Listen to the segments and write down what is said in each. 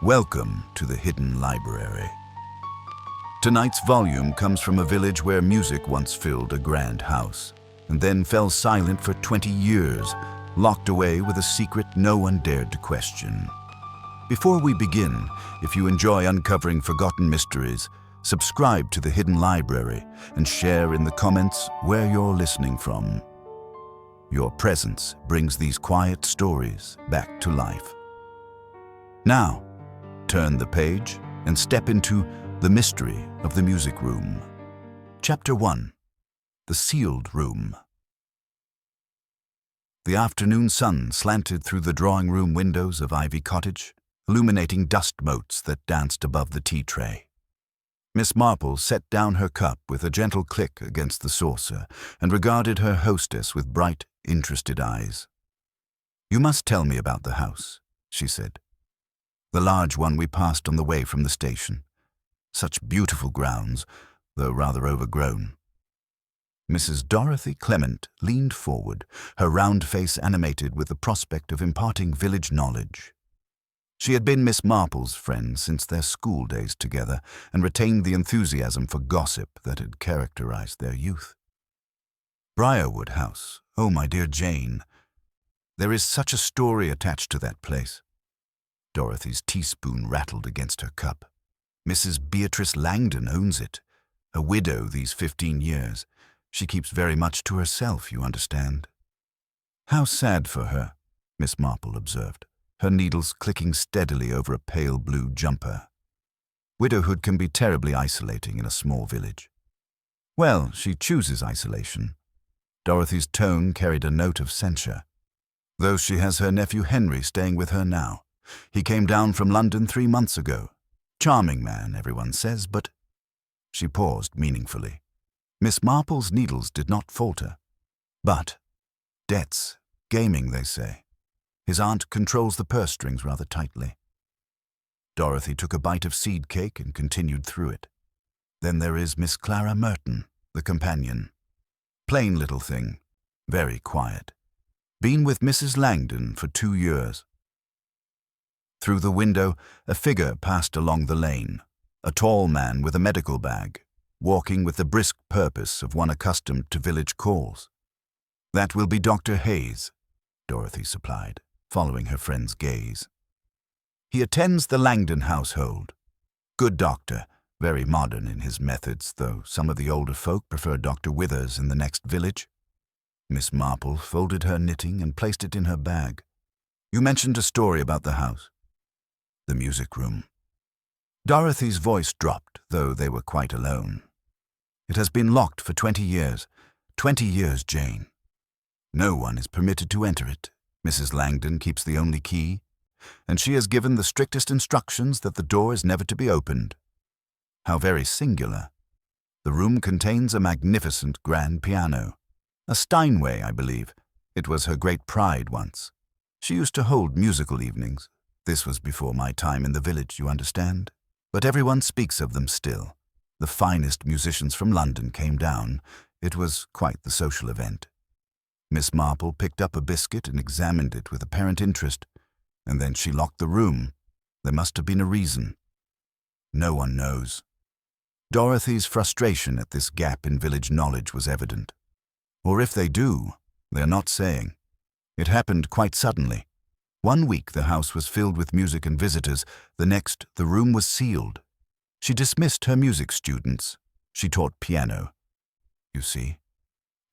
Welcome to the Hidden Library. Tonight's volume comes from a village where music once filled a grand house, and then fell silent for 20 years, locked away with a secret no one dared to question. Before we begin, if you enjoy uncovering forgotten mysteries, subscribe to the Hidden Library and share in the comments where you're listening from. Your presence brings these quiet stories back to life. Now, turn the page and step into the mystery of the music room. Chapter 1. The Sealed Room. The afternoon sun slanted through the drawing room windows of Ivy Cottage, illuminating dust motes that danced above the tea tray. Miss Marple set down her cup with a gentle click against the saucer and regarded her hostess with bright, interested eyes. "You must tell me about the house," she said. "The large one we passed on the way from the station. Such beautiful grounds, though rather overgrown." Mrs. Dorothy Clement leaned forward, her round face animated with the prospect of imparting village knowledge. She had been Miss Marple's friend since their school days together and retained the enthusiasm for gossip that had characterized their youth. "Briarwood House, oh my dear Jane. There is such a story attached to that place." Dorothy's teaspoon rattled against her cup. "Mrs. Beatrice Langdon owns it, a widow these 15 years. She keeps very much to herself, you understand." "How sad for her," Miss Marple observed, her needles clicking steadily over a pale blue jumper. "Widowhood can be terribly isolating in a small village." "Well, she chooses isolation." Dorothy's tone carried a note of censure. "Though she has her nephew Henry staying with her now. He came down from London 3 months ago. Charming man, everyone says, but—" She paused meaningfully. Miss Marple's needles did not falter. "But debts, gaming, they say. His aunt controls the purse strings rather tightly." Dorothy took a bite of seed cake and continued through it. "Then there is Miss Clara Merton, the companion. Plain little thing, very quiet. Been with Mrs. Langdon for 2 years. Through the window, a figure passed along the lane, a tall man with a medical bag, walking with the brisk purpose of one accustomed to village calls. "That will be Dr. Hayes," Dorothy supplied, following her friend's gaze. "He attends the Langdon household. Good doctor, very modern in his methods, though some of the older folk prefer Dr. Withers in the next village." Miss Marple folded her knitting and placed it in her bag. "You mentioned a story about the house." "The music room." Dorothy's voice dropped, though they were quite alone. "It has been locked for 20 years. 20 years, Jane. No one is permitted to enter it. Mrs. Langdon keeps the only key, and she has given the strictest instructions that the door is never to be opened. How very singular. The room contains a magnificent grand piano. A Steinway, I believe. It was her great pride once. She used to hold musical evenings. This was before my time in the village, you understand. But everyone speaks of them still. The finest musicians from London came down. It was quite the social event." Miss Marple picked up a biscuit and examined it with apparent interest, and then she locked the room. There must have been a reason. No one knows. Dorothy's frustration at this gap in village knowledge was evident. Or if they do, they're not saying. It happened quite suddenly. 1 week the house was filled with music and visitors, the next the room was sealed. She dismissed her music students. She taught piano, you see,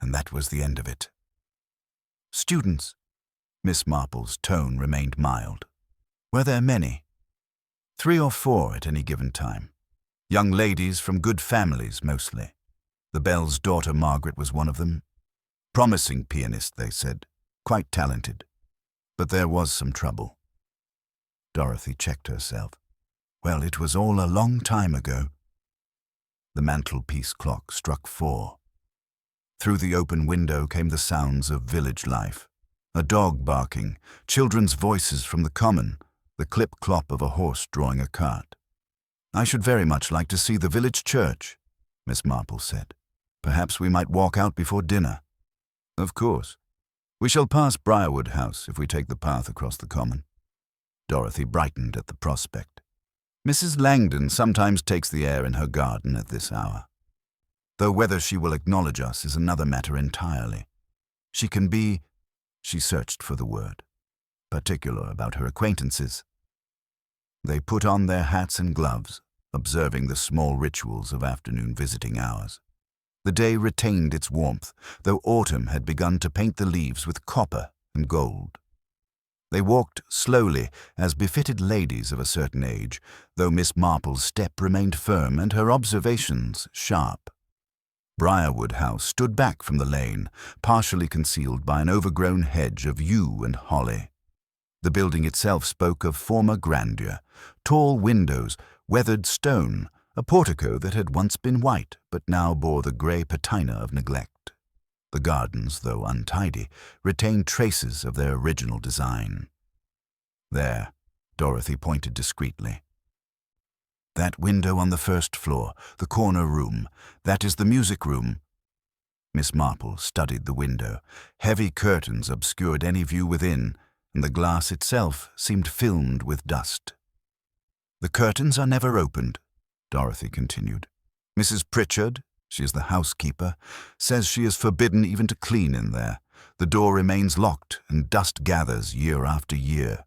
and that was the end of it. "Students?" Miss Marple's tone remained mild. "Were there many?" 3 or 4 at any given time. Young ladies from good families, mostly. The Bell's daughter Margaret was one of them. Promising pianist, they said. Quite talented. But there was some trouble." Dorothy checked herself. "Well, it was all a long time ago." The mantelpiece clock struck 4. Through the open window came the sounds of village life. A dog barking, children's voices from the common, the clip-clop of a horse drawing a cart. "I should very much like to see the village church," Miss Marple said. "Perhaps we might walk out before dinner." "Of course. We shall pass Briarwood House if we take the path across the common." Dorothy brightened at the prospect. Mrs. Langdon sometimes takes the air in her garden at this hour, though whether she will acknowledge us is another matter entirely. She can be, she searched for the word, particular about her acquaintances. They put on their hats and gloves, observing the small rituals of afternoon visiting hours. The day retained its warmth, though autumn had begun to paint the leaves with copper and gold. They walked slowly, as befitted ladies of a certain age, though Miss Marple's step remained firm and her observations sharp. Briarwood House stood back from the lane, partially concealed by an overgrown hedge of yew and holly. The building itself spoke of former grandeur, tall windows, weathered stone, a portico that had once been white but now bore the grey patina of neglect. The gardens, though untidy, retained traces of their original design. There, Dorothy pointed discreetly. That window on the first floor, the corner room, that is the music room. Miss Marple studied the window. Heavy curtains obscured any view within, and the glass itself seemed filmed with dust. The curtains are never opened, Dorothy continued. Mrs. Pritchard, she is the housekeeper, says she is forbidden even to clean in there. The door remains locked and dust gathers year after year.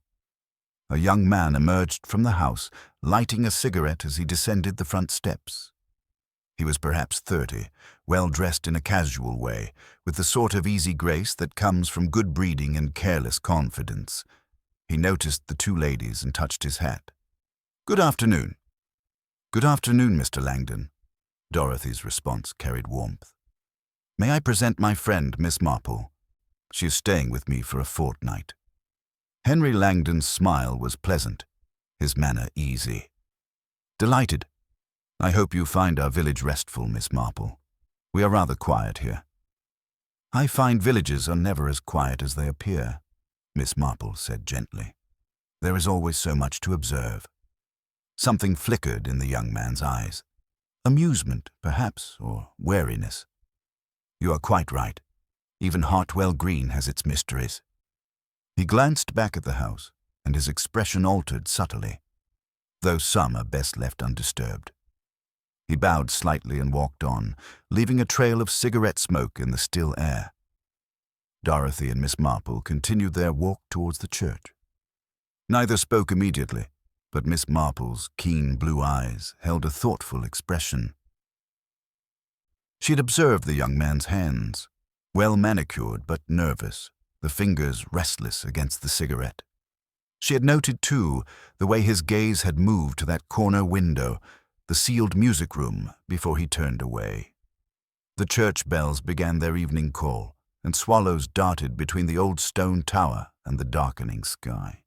A young man emerged from the house, lighting a cigarette as he descended the front steps. He was perhaps 30, well dressed in a casual way, with the sort of easy grace that comes from good breeding and careless confidence. He noticed the two ladies and touched his hat. "Good afternoon." "Good afternoon, Mr. Langdon." Dorothy's response carried warmth. "May I present my friend, Miss Marple? She is staying with me for a fortnight." Henry Langdon's smile was pleasant, his manner easy. "Delighted. I hope you find our village restful, Miss Marple. We are rather quiet here." "I find villages are never as quiet as they appear," Miss Marple said gently. "There is always so much to observe." Something flickered in the young man's eyes. Amusement, perhaps, or wariness. "You are quite right. Even Hartwell Green has its mysteries." He glanced back at the house, and his expression altered subtly, though some are best left undisturbed. He bowed slightly and walked on, leaving a trail of cigarette smoke in the still air. Dorothy and Miss Marple continued their walk towards the church. Neither spoke immediately, but Miss Marple's keen blue eyes held a thoughtful expression. She had observed the young man's hands, well manicured but nervous, the fingers restless against the cigarette. She had noted, too, the way his gaze had moved to that corner window, the sealed music room, before he turned away. The church bells began their evening call, and swallows darted between the old stone tower and the darkening sky.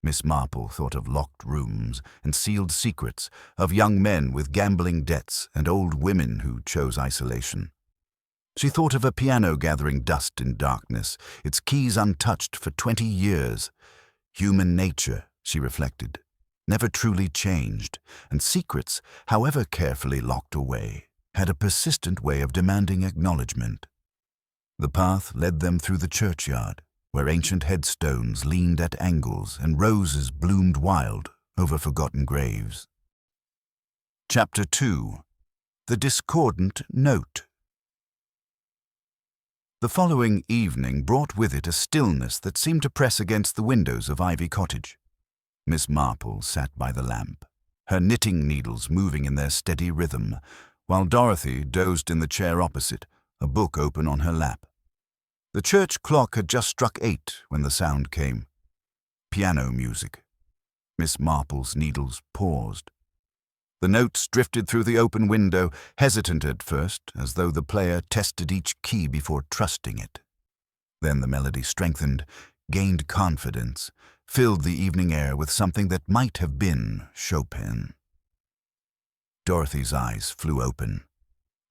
Miss Marple thought of locked rooms and sealed secrets, of young men with gambling debts and old women who chose isolation. She thought of a piano gathering dust in darkness, its keys untouched for 20 years. Human nature, she reflected, never truly changed, and secrets, however carefully locked away, had a persistent way of demanding acknowledgement. The path led them through the churchyard, where ancient headstones leaned at angles and roses bloomed wild over forgotten graves. Chapter 2. The Discordant Note. The following evening brought with it a stillness that seemed to press against the windows of Ivy Cottage. Miss Marple sat by the lamp, her knitting needles moving in their steady rhythm, while Dorothy dozed in the chair opposite, a book open on her lap. The church clock had just struck 8 when the sound came. Piano music. Miss Marple's needles paused. The notes drifted through the open window, hesitant at first, as though the player tested each key before trusting it. Then the melody strengthened, gained confidence, filled the evening air with something that might have been Chopin. Dorothy's eyes flew open.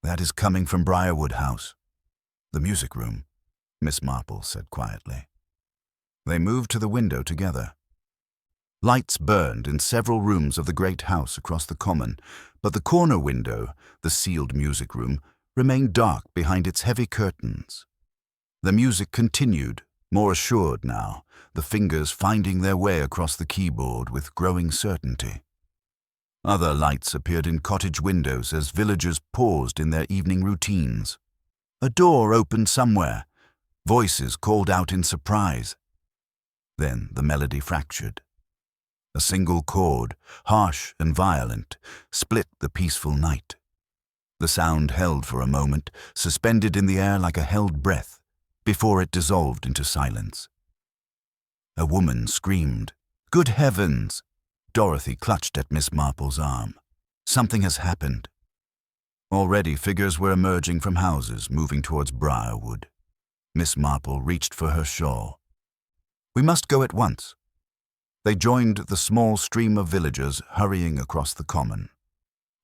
"That is coming from Briarwood House." "The music room," Miss Marple said quietly. They moved to the window together. Lights burned in several rooms of the great house across the common, but the corner window, the sealed music room, remained dark behind its heavy curtains. The music continued, more assured now, the fingers finding their way across the keyboard with growing certainty. Other lights appeared in cottage windows as villagers paused in their evening routines. A door opened somewhere. Voices called out in surprise. Then the melody fractured. A single chord, harsh and violent, split the peaceful night. The sound held for a moment, suspended in the air like a held breath, before it dissolved into silence. A woman screamed, "Good heavens!" Dorothy clutched at Miss Marple's arm. Something has happened. Already figures were emerging from houses, moving towards Briarwood. Miss Marple reached for her shawl. "We must go at once." They joined the small stream of villagers hurrying across the common.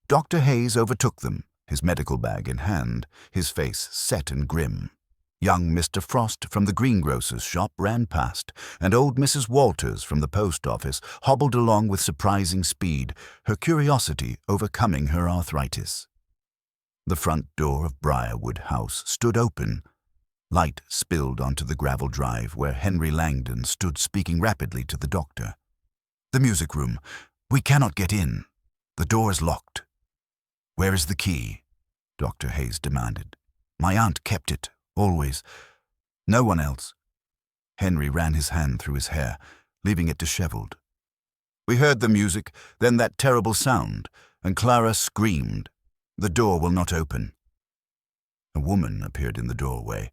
Dr. Hayes overtook them, his medical bag in hand, his face set and grim. Young Mr. Frost from the greengrocer's shop ran past, and old Mrs. Walters from the post office hobbled along with surprising speed, her curiosity overcoming her arthritis. The front door of Briarwood House stood open. Light spilled onto the gravel drive where Henry Langdon stood speaking rapidly to the doctor. "The music room. We cannot get in. The door is locked." "Where is the key?" Dr. Hayes demanded. "My aunt kept it, always. No one else." Henry ran his hand through his hair, leaving it disheveled. "We heard the music, then that terrible sound, and Clara screamed. The door will not open." A woman appeared in the doorway,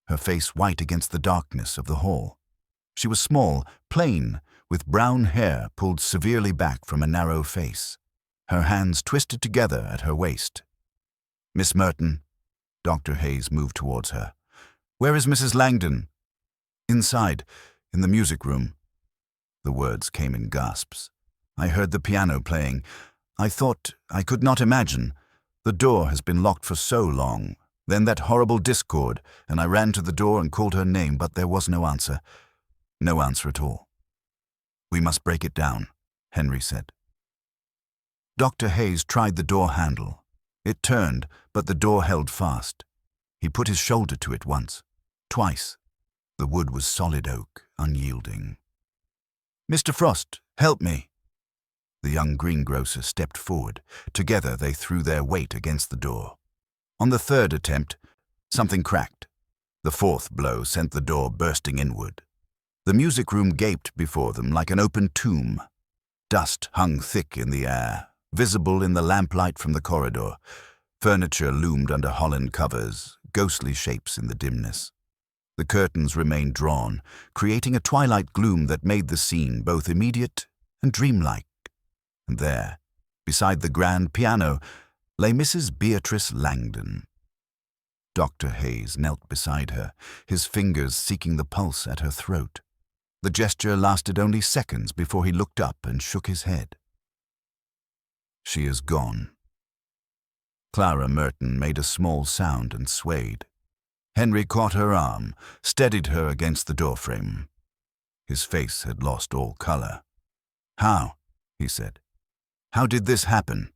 her face white against the darkness of the hall. She was small, plain, with brown hair pulled severely back from a narrow face, her hands twisted together at her waist. "Miss Merton." Dr. Hayes moved towards her. "Where is Mrs. Langdon?" "Inside, in the music room." The words came in gasps. "I heard the piano playing. I could not imagine. The door has been locked for so long. Then that horrible discord, and I ran to the door and called her name, but there was no answer. No answer at all." "We must break it down," Henry said. Dr. Hayes tried the door handle. It turned, but the door held fast. He put his shoulder to it once, twice. The wood was solid oak, unyielding. "Mr. Frost, help me." The young greengrocer stepped forward. Together they threw their weight against the door. On the third attempt, something cracked. The fourth blow sent the door bursting inward. The music room gaped before them like an open tomb. Dust hung thick in the air, visible in the lamplight from the corridor. Furniture loomed under Holland covers, ghostly shapes in the dimness. The curtains remained drawn, creating a twilight gloom that made the scene both immediate and dreamlike. And there, beside the grand piano, lay Mrs. Beatrice Langdon. Dr. Hayes knelt beside her, his fingers seeking the pulse at her throat. The gesture lasted only seconds before he looked up and shook his head. "She is gone." Clara Merton made a small sound and swayed. Henry caught her arm, steadied her against the doorframe. His face had lost all color. "How?" he said. "How did this happen?"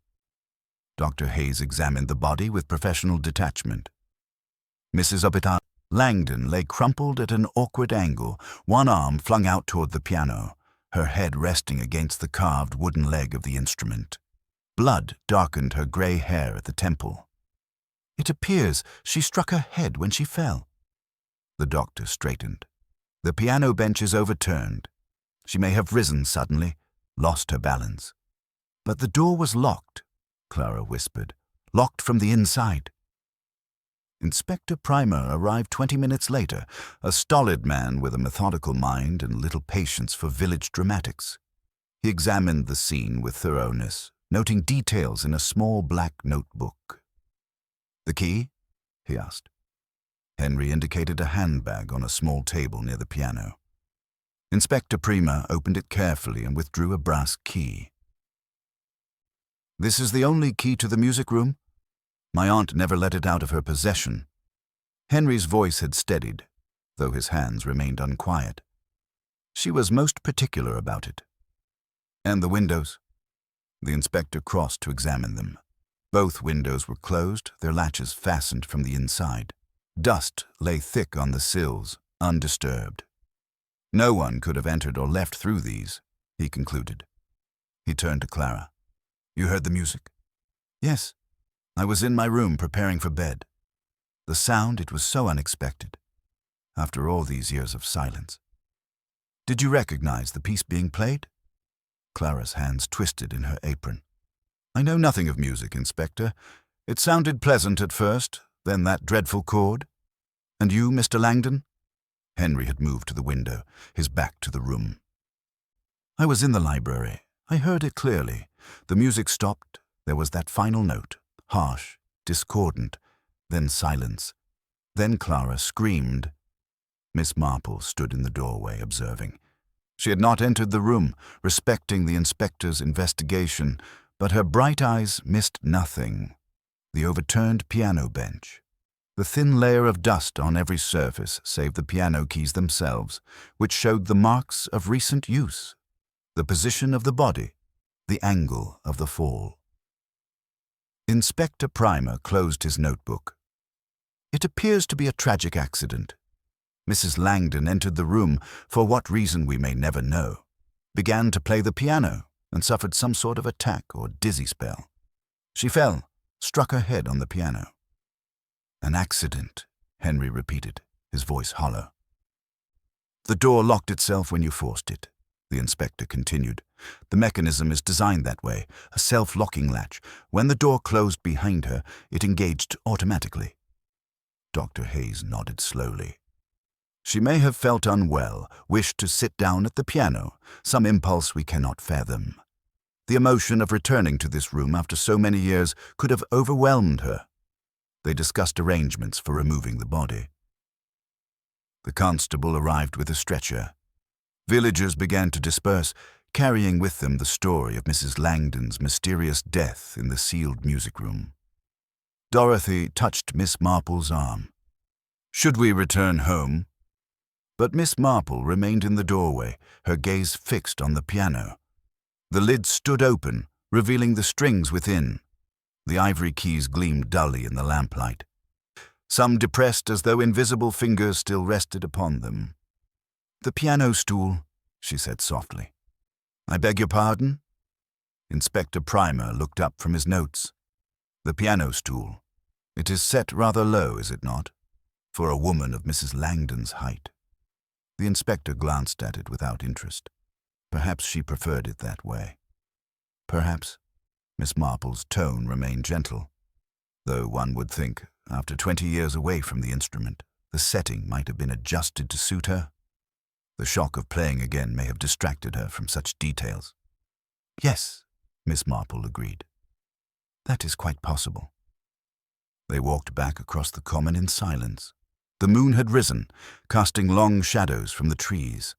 Dr. Hayes examined the body with professional detachment. Mrs. Agatha Langdon lay crumpled at an awkward angle, one arm flung out toward the piano, her head resting against the carved wooden leg of the instrument. Blood darkened her gray hair at the temple. "It appears she struck her head when she fell." The doctor straightened. "The piano bench is overturned. She may have risen suddenly, lost her balance." "But the door was locked," Clara whispered. "Locked from the inside." Inspector Primer arrived 20 minutes later, a stolid man with a methodical mind and little patience for village dramatics. He examined the scene with thoroughness, noting details in a small black notebook. "The key?" he asked. Henry indicated a handbag on a small table near the piano. Inspector Primer opened it carefully and withdrew a brass key. "This is the only key to the music room? My aunt never let it out of her possession." Henry's voice had steadied, though his hands remained unquiet. "She was most particular about it." "And the windows?" The inspector crossed to examine them. Both windows were closed, their latches fastened from the inside. Dust lay thick on the sills, undisturbed. "No one could have entered or left through these," he concluded. He turned to Clara. You heard the music? Yes. I was in my room preparing for bed. The sound, it was so unexpected, after all these years of silence. Did you recognize the piece being played? Clara's hands twisted in her apron. I know nothing of music, Inspector. It sounded pleasant at first, then that dreadful chord. And you, Mr. Langdon? Henry had moved to the window, his back to the room. I was in the library. I heard it clearly. The music stopped. There was that final note, harsh, discordant, then silence. Then Clara screamed. Miss Marple stood in the doorway, observing. She had not entered the room, respecting the inspector's investigation, but her bright eyes missed nothing. The overturned piano bench, the thin layer of dust on every surface save the piano keys themselves, which showed the marks of recent use, the position of the body, the angle of the fall. Inspector Primer closed his notebook. It appears to be a tragic accident. Mrs. Langdon entered the room, for what reason we may never know, began to play the piano, and suffered some sort of attack or dizzy spell. She fell, struck her head on the piano. An accident, Henry repeated, his voice hollow. The door locked itself when you forced it, the inspector continued. The mechanism is designed that way, a self-locking latch. When the door closed behind her, it engaged automatically. Dr. Hayes nodded slowly. She may have felt unwell, wished to sit down at the piano, some impulse we cannot fathom. The emotion of returning to this room after so many years could have overwhelmed her. They discussed arrangements for removing the body. The constable arrived with a stretcher. Villagers began to disperse, carrying with them the story of Mrs. Langdon's mysterious death in the sealed music room. Dorothy touched Miss Marple's arm. "Should we return home?" But Miss Marple remained in the doorway, her gaze fixed on the piano. The lid stood open, revealing the strings within. The ivory keys gleamed dully in the lamplight. Some depressed as though invisible fingers still rested upon them. "The piano stool," she said softly. "I beg your pardon?" Inspector Primer looked up from his notes. "The piano stool. It is set rather low, is it not? For a woman of Mrs. Langdon's height." The inspector glanced at it without interest. Perhaps she preferred it that way. Perhaps. Miss Marple's tone remained gentle, though one would think, after 20 years away from the instrument, the setting might have been adjusted to suit her. The shock of playing again may have distracted her from such details. "Yes," Miss Marple agreed. "That is quite possible." They walked back across the common in silence. The moon had risen, casting long shadows from the trees.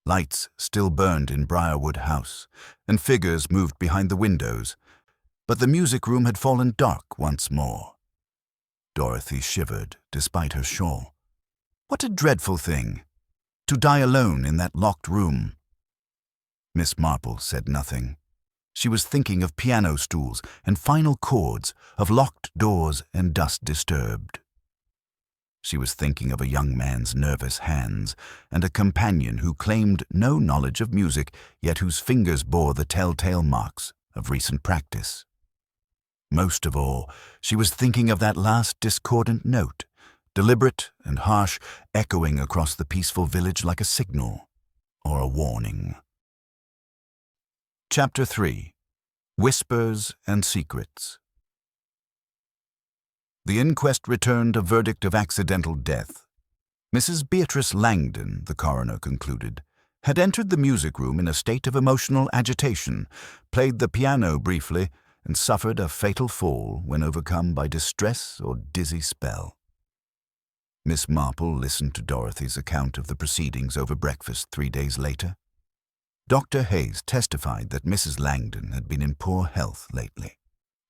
Lights still burned in Briarwood House, and figures moved behind the windows, but the music room had fallen dark once more. Dorothy shivered, despite her shawl. What a dreadful thing, to die alone in that locked room. Miss Marple said nothing. She was thinking of piano stools and final chords, of locked doors and dust disturbed. She was thinking of a young man's nervous hands and a companion who claimed no knowledge of music, yet whose fingers bore the telltale marks of recent practice. Most of all, she was thinking of that last discordant note, deliberate and harsh, echoing across the peaceful village like a signal or a warning. Chapter 3. Whispers and Secrets. The inquest returned a verdict of accidental death. Mrs. Beatrice Langdon, the coroner concluded, had entered the music room in a state of emotional agitation, played the piano briefly, and suffered a fatal fall when overcome by distress or dizzy spell. Miss Marple listened to Dorothy's account of the proceedings over breakfast 3 days later. Dr. Hayes testified that Mrs. Langdon had been in poor health lately,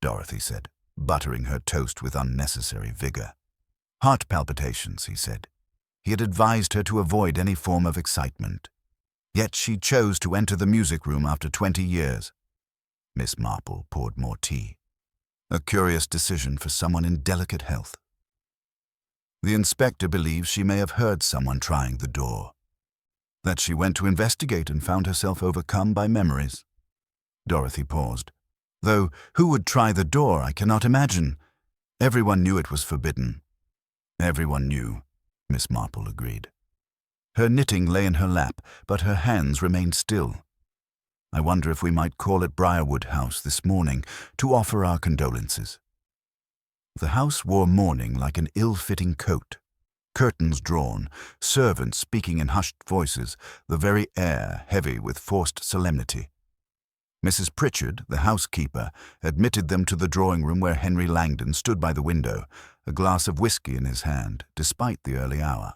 Dorothy said, buttering her toast with unnecessary vigor. Heart palpitations, he said. He had advised her to avoid any form of excitement. Yet she chose to enter the music room after 20 years. Miss Marple poured more tea. A curious decision for someone in delicate health. The inspector believes she may have heard someone trying the door, that she went to investigate and found herself overcome by memories. Dorothy paused. Though who would try the door, I cannot imagine. Everyone knew it was forbidden. Everyone knew, Miss Marple agreed. Her knitting lay in her lap, but her hands remained still. I wonder if we might call at Briarwood House this morning to offer our condolences. The house wore mourning like an ill-fitting coat. Curtains drawn, servants speaking in hushed voices, the very air heavy with forced solemnity. Mrs. Pritchard, the housekeeper, admitted them to the drawing-room where Henry Langdon stood by the window, a glass of whisky in his hand, despite the early hour.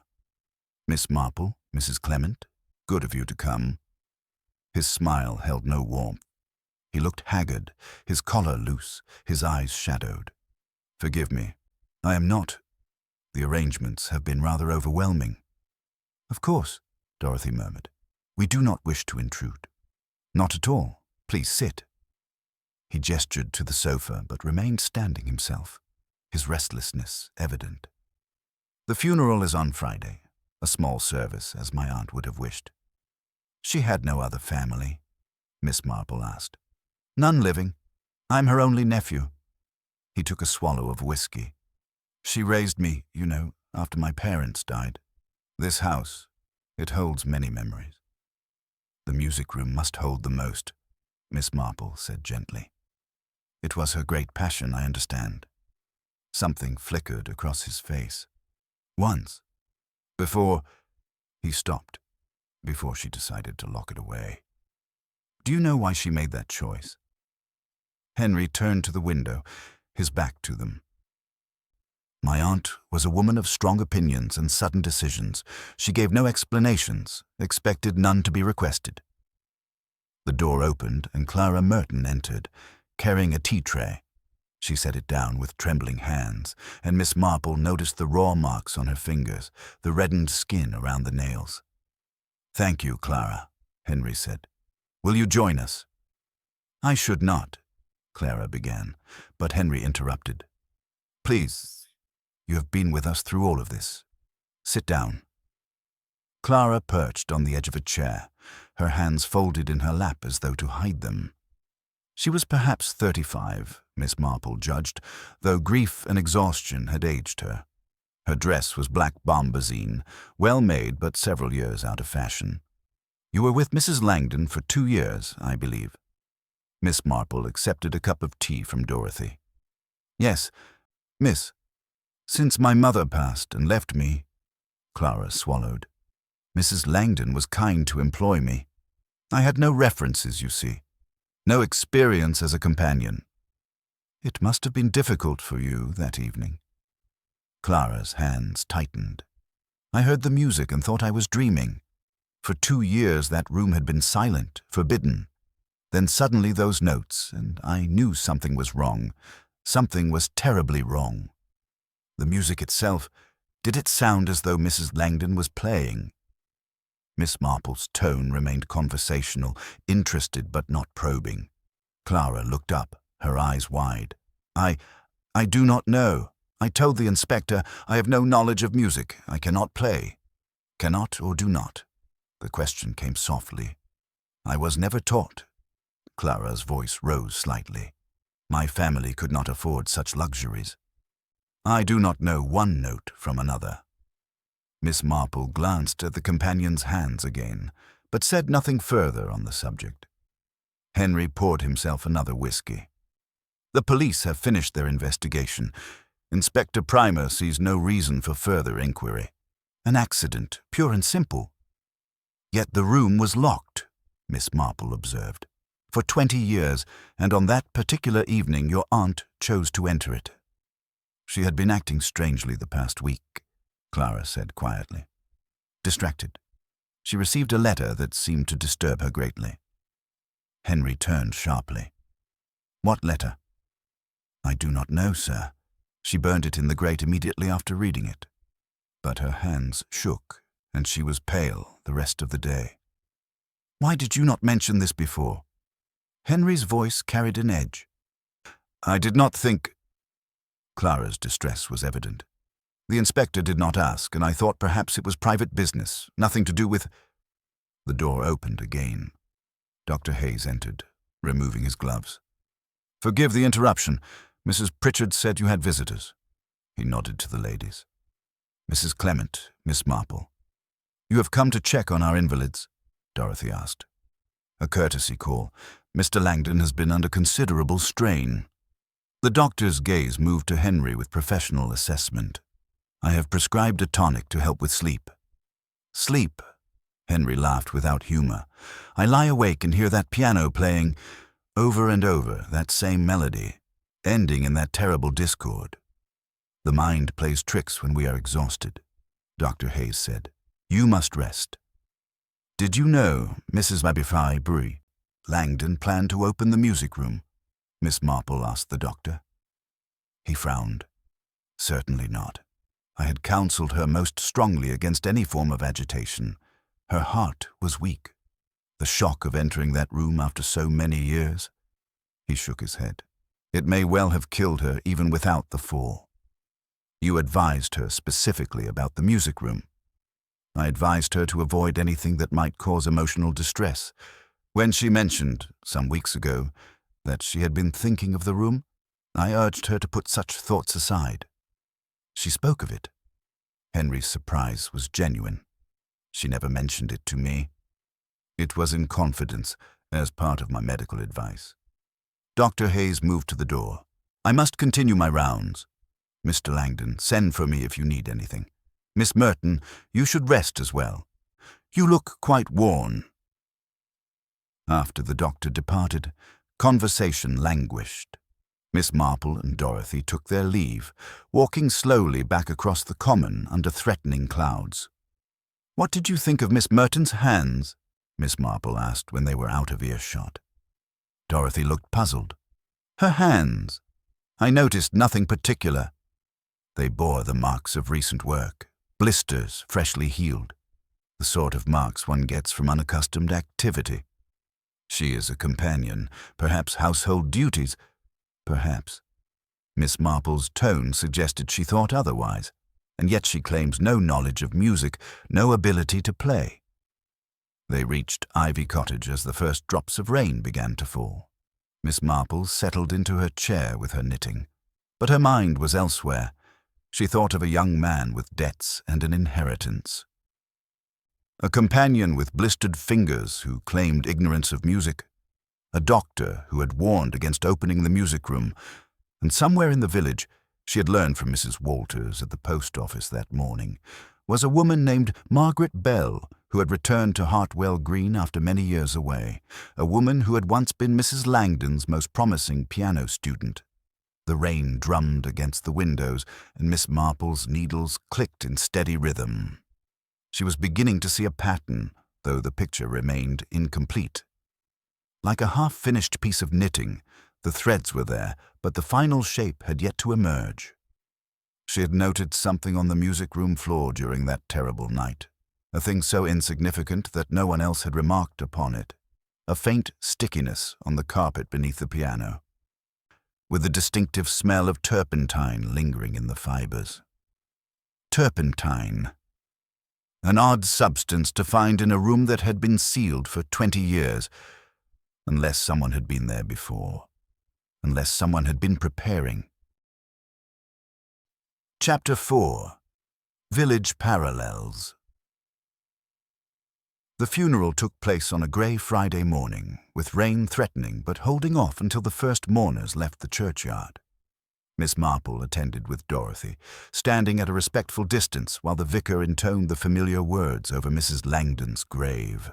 "Miss Marple, Mrs. Clement, good of you to come." His smile held no warmth. He looked haggard, his collar loose, his eyes shadowed. "Forgive me. I am not. The arrangements have been rather overwhelming." "Of course," Dorothy murmured. "We do not wish to intrude." "Not at all. Please sit." He gestured to the sofa, but remained standing himself, his restlessness evident. "The funeral is on Friday, a small service, as my aunt would have wished." "She had no other family?" Miss Marple asked. "None living. I'm her only nephew." He took a swallow of whisky. "She raised me, you know, after my parents died. This house, it holds many memories." "The music room must hold the most," Miss Marple said gently. "It was her great passion, I understand." Something flickered across his face. "Once, before—" He stopped, before she decided to lock it away. "Do you know why she made that choice?" Henry turned to the window, his back to them. "My aunt was a woman of strong opinions and sudden decisions. She gave no explanations, expected none to be requested." The door opened and Clara Merton entered, carrying a tea tray. She set it down with trembling hands, and Miss Marple noticed the raw marks on her fingers, the reddened skin around the nails. "Thank you, Clara," Henry said. "Will you join us?" "I should not," Clara began, but Henry interrupted. "Please, you have been with us through all of this. Sit down." Clara perched on the edge of a chair, her hands folded in her lap as though to hide them. She was perhaps 35, Miss Marple judged, though grief and exhaustion had aged her. Her dress was black bombazine, well made but several years out of fashion. "You were with Mrs. Langdon for 2 years, I believe." Miss Marple accepted a cup of tea from Dorothy. "Yes, miss. Since my mother passed and left me," Clara swallowed. "Mrs. Langdon was kind to employ me. I had no references, you see. No experience as a companion. It must have been difficult for you that evening." Clara's hands tightened. "I heard the music and thought I was dreaming. For 2 years that room had been silent, forbidden. Then suddenly those notes, and I knew something was wrong. Something was terribly wrong. The music itself, did it sound as though Mrs. Langdon was playing?" Miss Marple's tone remained conversational, interested but not probing. Clara looked up, her eyes wide. I do not know. I told the inspector I have no knowledge of music. I cannot play." "Cannot or do not?" The question came softly. "I was never taught." Clara's voice rose slightly. "My family could not afford such luxuries. I do not know one note from another." Miss Marple glanced at the companion's hands again, but said nothing further on the subject. Henry poured himself another whisky. "The police have finished their investigation. Inspector Primer sees no reason for further inquiry. An accident, pure and simple." "Yet the room was locked," Miss Marple observed. "For 20 years, and on that particular evening your aunt chose to enter it." "She had been acting strangely the past week," Clara said quietly. "Distracted. She received a letter that seemed to disturb her greatly." Henry turned sharply. "What letter?" "I do not know, sir. She burned it in the grate immediately after reading it." But her hands shook, and she was pale the rest of the day. "Why did you not mention this before?" Henry's voice carried an edge. "I did not think—" Clara's distress was evident. "The inspector did not ask, and I thought perhaps it was private business, nothing to do with—" The door opened again. Dr. Hayes entered, removing his gloves. Forgive the interruption. Mrs. Pritchard said you had visitors. He nodded to the ladies. Mrs. Clement, Miss Marple. You have come to check on our invalids? Dorothy asked. A courtesy call. Mr. Langdon has been under considerable strain. The doctor's gaze moved to Henry with professional assessment. I have prescribed a tonic to help with sleep. Sleep? Henry laughed without humor. I lie awake and hear that piano playing over and over, that same melody, ending in that terrible discord. The mind plays tricks when we are exhausted, Dr. Hayes said. You must rest. Did you know, Mrs. Brie, Langdon planned to open the music room? Miss Marple asked the doctor. He frowned. Certainly not. I had counseled her most strongly against any form of agitation. Her heart was weak. The shock of entering that room after so many years. He shook his head. It may well have killed her even without the fall. You advised her specifically about the music room. I advised her to avoid anything that might cause emotional distress. When she mentioned, some weeks ago, that she had been thinking of the room, I urged her to put such thoughts aside. She spoke of it. Henry's surprise was genuine. She never mentioned it to me. It was in confidence, as part of my medical advice. Dr. Hayes moved to the door. I must continue my rounds. Mr. Langdon, send for me if you need anything. Miss Merton, you should rest as well. You look quite worn. After the doctor departed, conversation languished. Miss Marple and Dorothy took their leave, walking slowly back across the common under threatening clouds. What did you think of Miss Merton's hands? Miss Marple asked when they were out of earshot. Dorothy looked puzzled. Her hands. I noticed nothing particular. They bore the marks of recent work, blisters freshly healed, the sort of marks one gets from unaccustomed activity. She is a companion, perhaps household duties, perhaps. Miss Marple's tone suggested she thought otherwise, and yet she claims no knowledge of music, no ability to play. They reached Ivy Cottage as the first drops of rain began to fall. Miss Marple settled into her chair with her knitting, but her mind was elsewhere. She thought of a young man with debts and an inheritance. A companion with blistered fingers who claimed ignorance of music, a doctor who had warned against opening the music room, and somewhere in the village, she had learned from Mrs. Walters at the post office that morning, was a woman named Margaret Bell who had returned to Hartwell Green after many years away, a woman who had once been Mrs. Langdon's most promising piano student. The rain drummed against the windows, and Miss Marple's needles clicked in steady rhythm. She was beginning to see a pattern, though the picture remained incomplete. Like a half-finished piece of knitting, the threads were there, but the final shape had yet to emerge. She had noted something on the music room floor during that terrible night, a thing so insignificant that no one else had remarked upon it, a faint stickiness on the carpet beneath the piano, with the distinctive smell of turpentine lingering in the fibers. Turpentine. An odd substance to find in a room that had been sealed for 20 years, unless someone had been there before, unless someone had been preparing. Chapter 4. Village Parallels. The funeral took place on a grey Friday morning, with rain threatening but holding off until the first mourners left the churchyard. Miss Marple attended with Dorothy, standing at a respectful distance while the vicar intoned the familiar words over Mrs. Langdon's grave.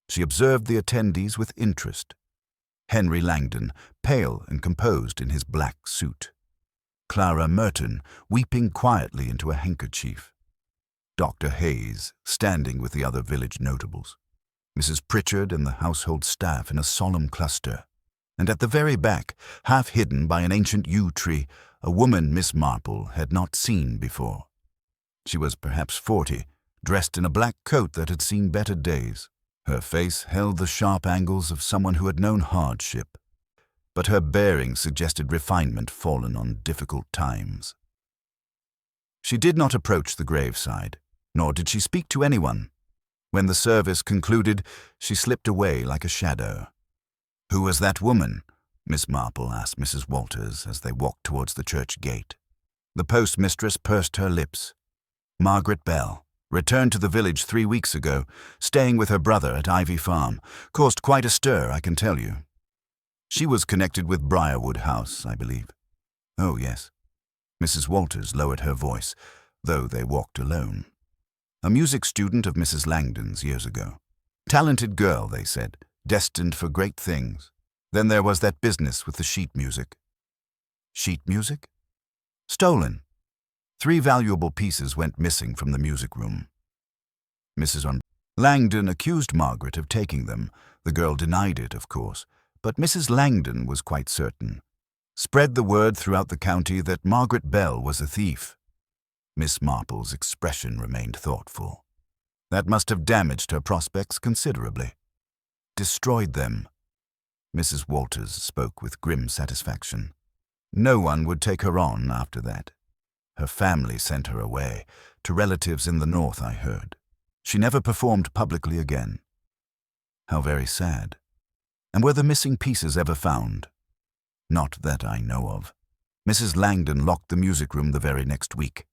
She observed the attendees with interest. Henry Langdon, pale and composed in his black suit. Clara Merton, weeping quietly into a handkerchief. Dr. Hayes, standing with the other village notables. Mrs. Pritchard and the household staff in a solemn cluster. And at the very back, half hidden by an ancient yew tree, a woman Miss Marple had not seen before. She was perhaps 40, dressed in a black coat that had seen better days. Her face held the sharp angles of someone who had known hardship, but her bearing suggested refinement fallen on difficult times. She did not approach the graveside, nor did she speak to anyone. When the service concluded, she slipped away like a shadow. Who was that woman? Miss Marple asked Mrs. Walters as they walked towards the church gate. The postmistress pursed her lips. Margaret Bell, returned to the village 3 weeks ago, staying with her brother at Ivy Farm, caused quite a stir, I can tell you. She was connected with Briarwood House, I believe. Oh, yes. Mrs. Walters lowered her voice, though they walked alone. A music student of Mrs. Langdon's years ago. Talented girl, they said, destined for great things. Then there was that business with the sheet music. Sheet music? Stolen. 3 valuable pieces went missing from the music room. Mrs. Langdon accused Margaret of taking them. The girl denied it, of course, but Mrs. Langdon was quite certain. Spread the word throughout the county that Margaret Bell was a thief. Miss Marple's expression remained thoughtful. That must have damaged her prospects considerably. Destroyed them. Mrs. Walters spoke with grim satisfaction. No one would take her on after that. Her family sent her away, to relatives in the north, I heard. She never performed publicly again. How very sad. And were the missing pieces ever found? Not that I know of. Mrs. Langdon locked the music room the very next week.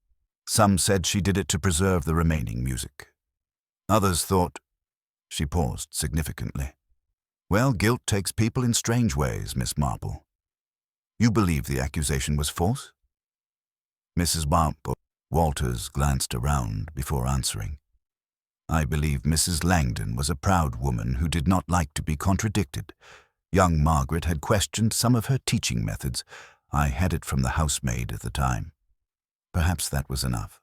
Some said she did it to preserve the remaining music. Others thought... She paused significantly. Well, guilt takes people in strange ways, Miss Marple. You believe the accusation was false? Mrs. Marple. Walters glanced around before answering. I believe Mrs. Langdon was a proud woman who did not like to be contradicted. Young Margaret had questioned some of her teaching methods. I had it from the housemaid at the time. Perhaps that was enough.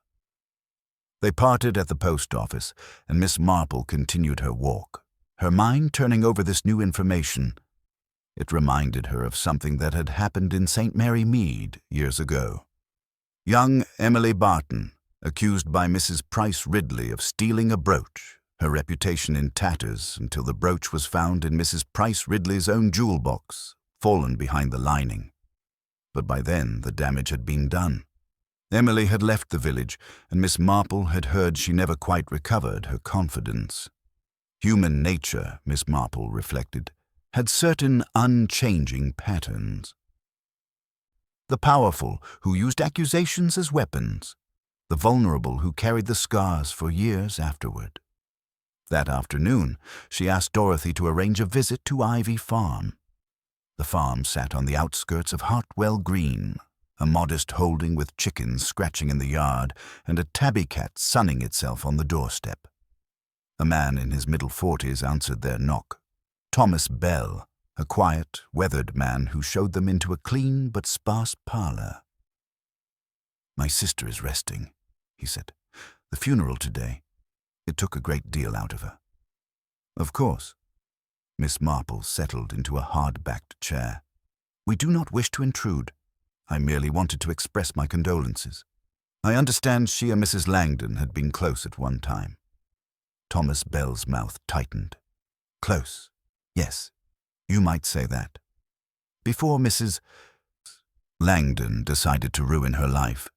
They parted at the post office, and Miss Marple continued her walk, her mind turning over this new information. It reminded her of something that had happened in St. Mary Mead years ago. Young Emily Barton, accused by Mrs. Price Ridley of stealing a brooch, her reputation in tatters until the brooch was found in Mrs. Price Ridley's own jewel box, fallen behind the lining. But by then the damage had been done. Emily had left the village, and Miss Marple had heard she never quite recovered her confidence. Human nature, Miss Marple reflected, had certain unchanging patterns. The powerful who used accusations as weapons, the vulnerable who carried the scars for years afterward. That afternoon, she asked Dorothy to arrange a visit to Ivy Farm. The farm sat on the outskirts of Hartwell Green, a modest holding with chickens scratching in the yard and a tabby cat sunning itself on the doorstep. A man in his middle 40s answered their knock. Thomas Bell, a quiet, weathered man who showed them into a clean but sparse parlor. My sister is resting, he said. The funeral today. It took a great deal out of her. Of course. Miss Marple settled into a hard-backed chair. We do not wish to intrude. I merely wanted to express my condolences. I understand she and Mrs. Langdon had been close at one time. Thomas Bell's mouth tightened. Close. Yes, you might say that. Before Mrs. Langdon decided to ruin her life.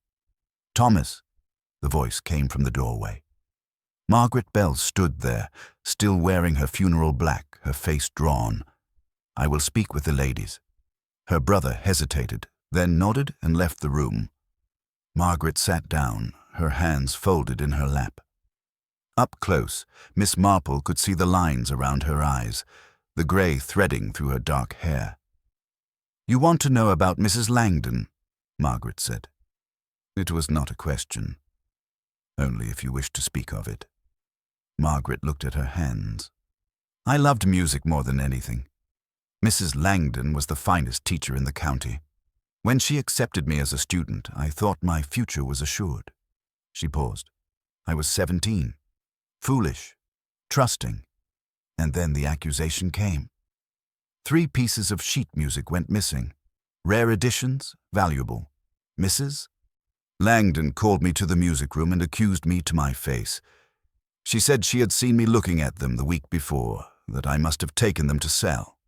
Thomas, the voice came from the doorway. Margaret Bell stood there, still wearing her funeral black, her face drawn. I will speak with the ladies. Her brother hesitated, then nodded and left the room. Margaret sat down, her hands folded in her lap. Up close, Miss Marple could see the lines around her eyes, the grey threading through her dark hair. You want to know about Mrs. Langdon, Margaret said. It was not a question. Only if you wish to speak of it. Margaret looked at her hands. I loved music more than anything. Mrs. Langdon was the finest teacher in the county. When she accepted me as a student, I thought my future was assured. She paused. I was 17. Foolish. Trusting. And then the accusation came. 3 pieces of sheet music went missing. Rare editions, valuable. Mrs. Langdon called me to the music room and accused me to my face. She said she had seen me looking at them the week before, that I must have taken them to sell.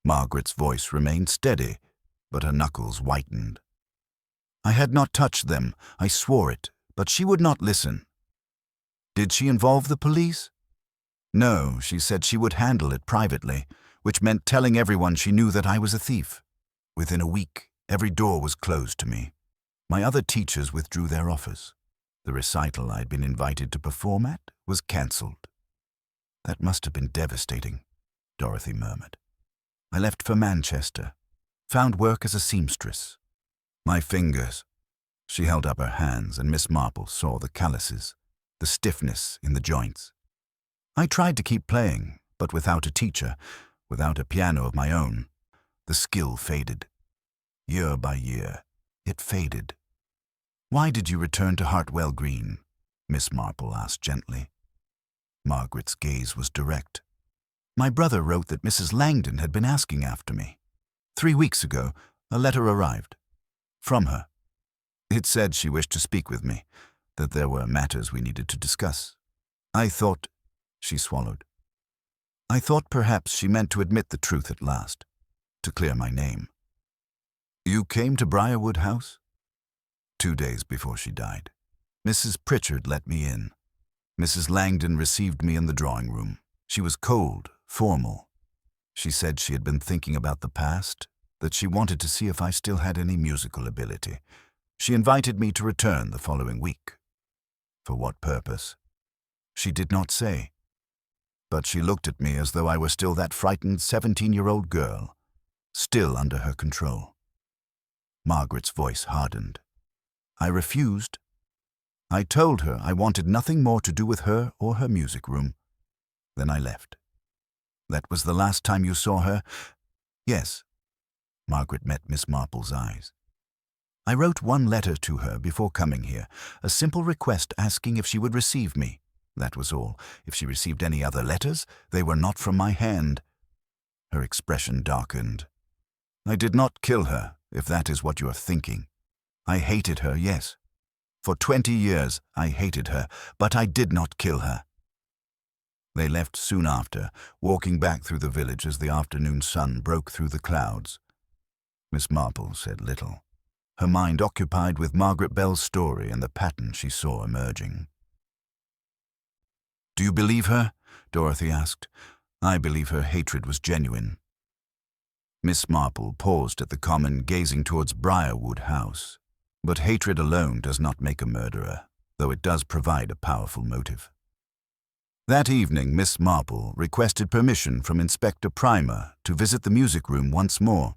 Margaret's voice remained steady, but her knuckles whitened. I had not touched them, I swore it, but she would not listen. Did she involve the police? No, she said she would handle it privately. which meant telling everyone she knew that I was a thief. Within a week, every door was closed to me. My other teachers withdrew their offers. The recital I'd been invited to perform at was cancelled. That must have been devastating, Dorothy murmured. I left for Manchester, found work as a seamstress. My fingers. She held up her hands, and Miss Marple saw the calluses, the stiffness in the joints. I tried to keep playing, but without a teacher, without a piano of my own, the skill faded. Year by year, it faded. "Why did you return to Hartwell Green?" Miss Marple asked gently. Margaret's gaze was direct. "My brother wrote that Mrs. Langdon had been asking after me. 3 weeks ago, a letter arrived. From her. It said she wished to speak with me, that there were matters we needed to discuss. I thought," she swallowed, "I thought perhaps she meant to admit the truth at last, to clear my name." "You came to Briarwood House?" 2 days before she died. Mrs. Pritchard let me in. Mrs. Langdon received me in the drawing room. She was cold, formal. She said she had been thinking about the past, that she wanted to see if I still had any musical ability. She invited me to return the following week. For what purpose? She did not say. But she looked at me as though I were still that frightened 17-year-old girl, still under her control. Margaret's voice hardened. I refused. I told her I wanted nothing more to do with her or her music room. Then I left. That was the last time you saw her? Yes. Margaret met Miss Marple's eyes. I wrote one letter to her before coming here, a simple request asking if she would receive me. That was all. If she received any other letters, they were not from my hand. Her expression darkened. I did not kill her, if that is what you are thinking. I hated her, yes. For 20 years I hated her, but I did not kill her. They left soon after, walking back through the village as the afternoon sun broke through the clouds. Miss Marple said little, her mind occupied with Margaret Bell's story and the pattern she saw emerging. "Do you believe her?" Dorothy asked. I believe her hatred was genuine. Miss Marple paused at the common, gazing towards Briarwood House. But hatred alone does not make a murderer, though it does provide a powerful motive. That evening, Miss Marple requested permission from Inspector Primer to visit the music room once more.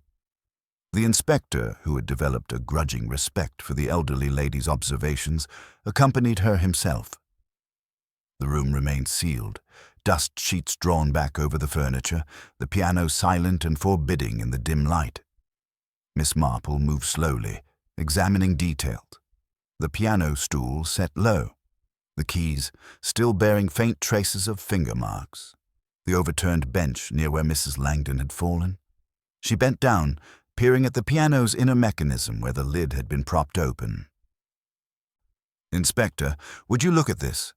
The inspector, who had developed a grudging respect for the elderly lady's observations, accompanied her himself. The room remained sealed, dust sheets drawn back over the furniture, the piano silent and forbidding in the dim light. Miss Marple moved slowly, examining details. The piano stool set low, the keys still bearing faint traces of finger marks, the overturned bench near where Mrs. Langdon had fallen. She bent down, peering at the piano's inner mechanism where the lid had been propped open. "Inspector, would you look at this?"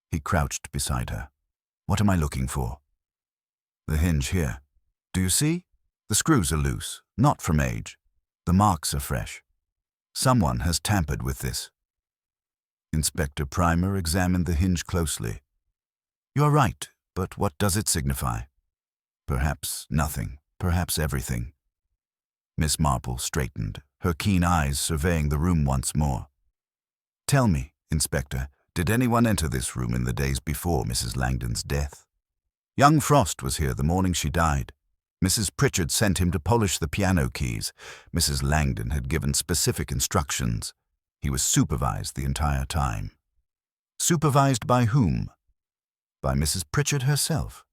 He crouched beside her. "What am I looking for?" "The hinge here. Do you see? The screws are loose, not from age. The marks are fresh. Someone has tampered with this." Inspector Primer examined the hinge closely. "You are right, but what does it signify?" "Perhaps nothing, perhaps everything." Miss Marple straightened, her keen eyes surveying the room once more. "Tell me, Inspector, did anyone enter this room in the days before Mrs. Langdon's death?" "Young Frost was here the morning she died. Mrs. Pritchard sent him to polish the piano keys. Mrs. Langdon had given specific instructions. He was supervised the entire time." "Supervised by whom?" "By Mrs. Pritchard herself."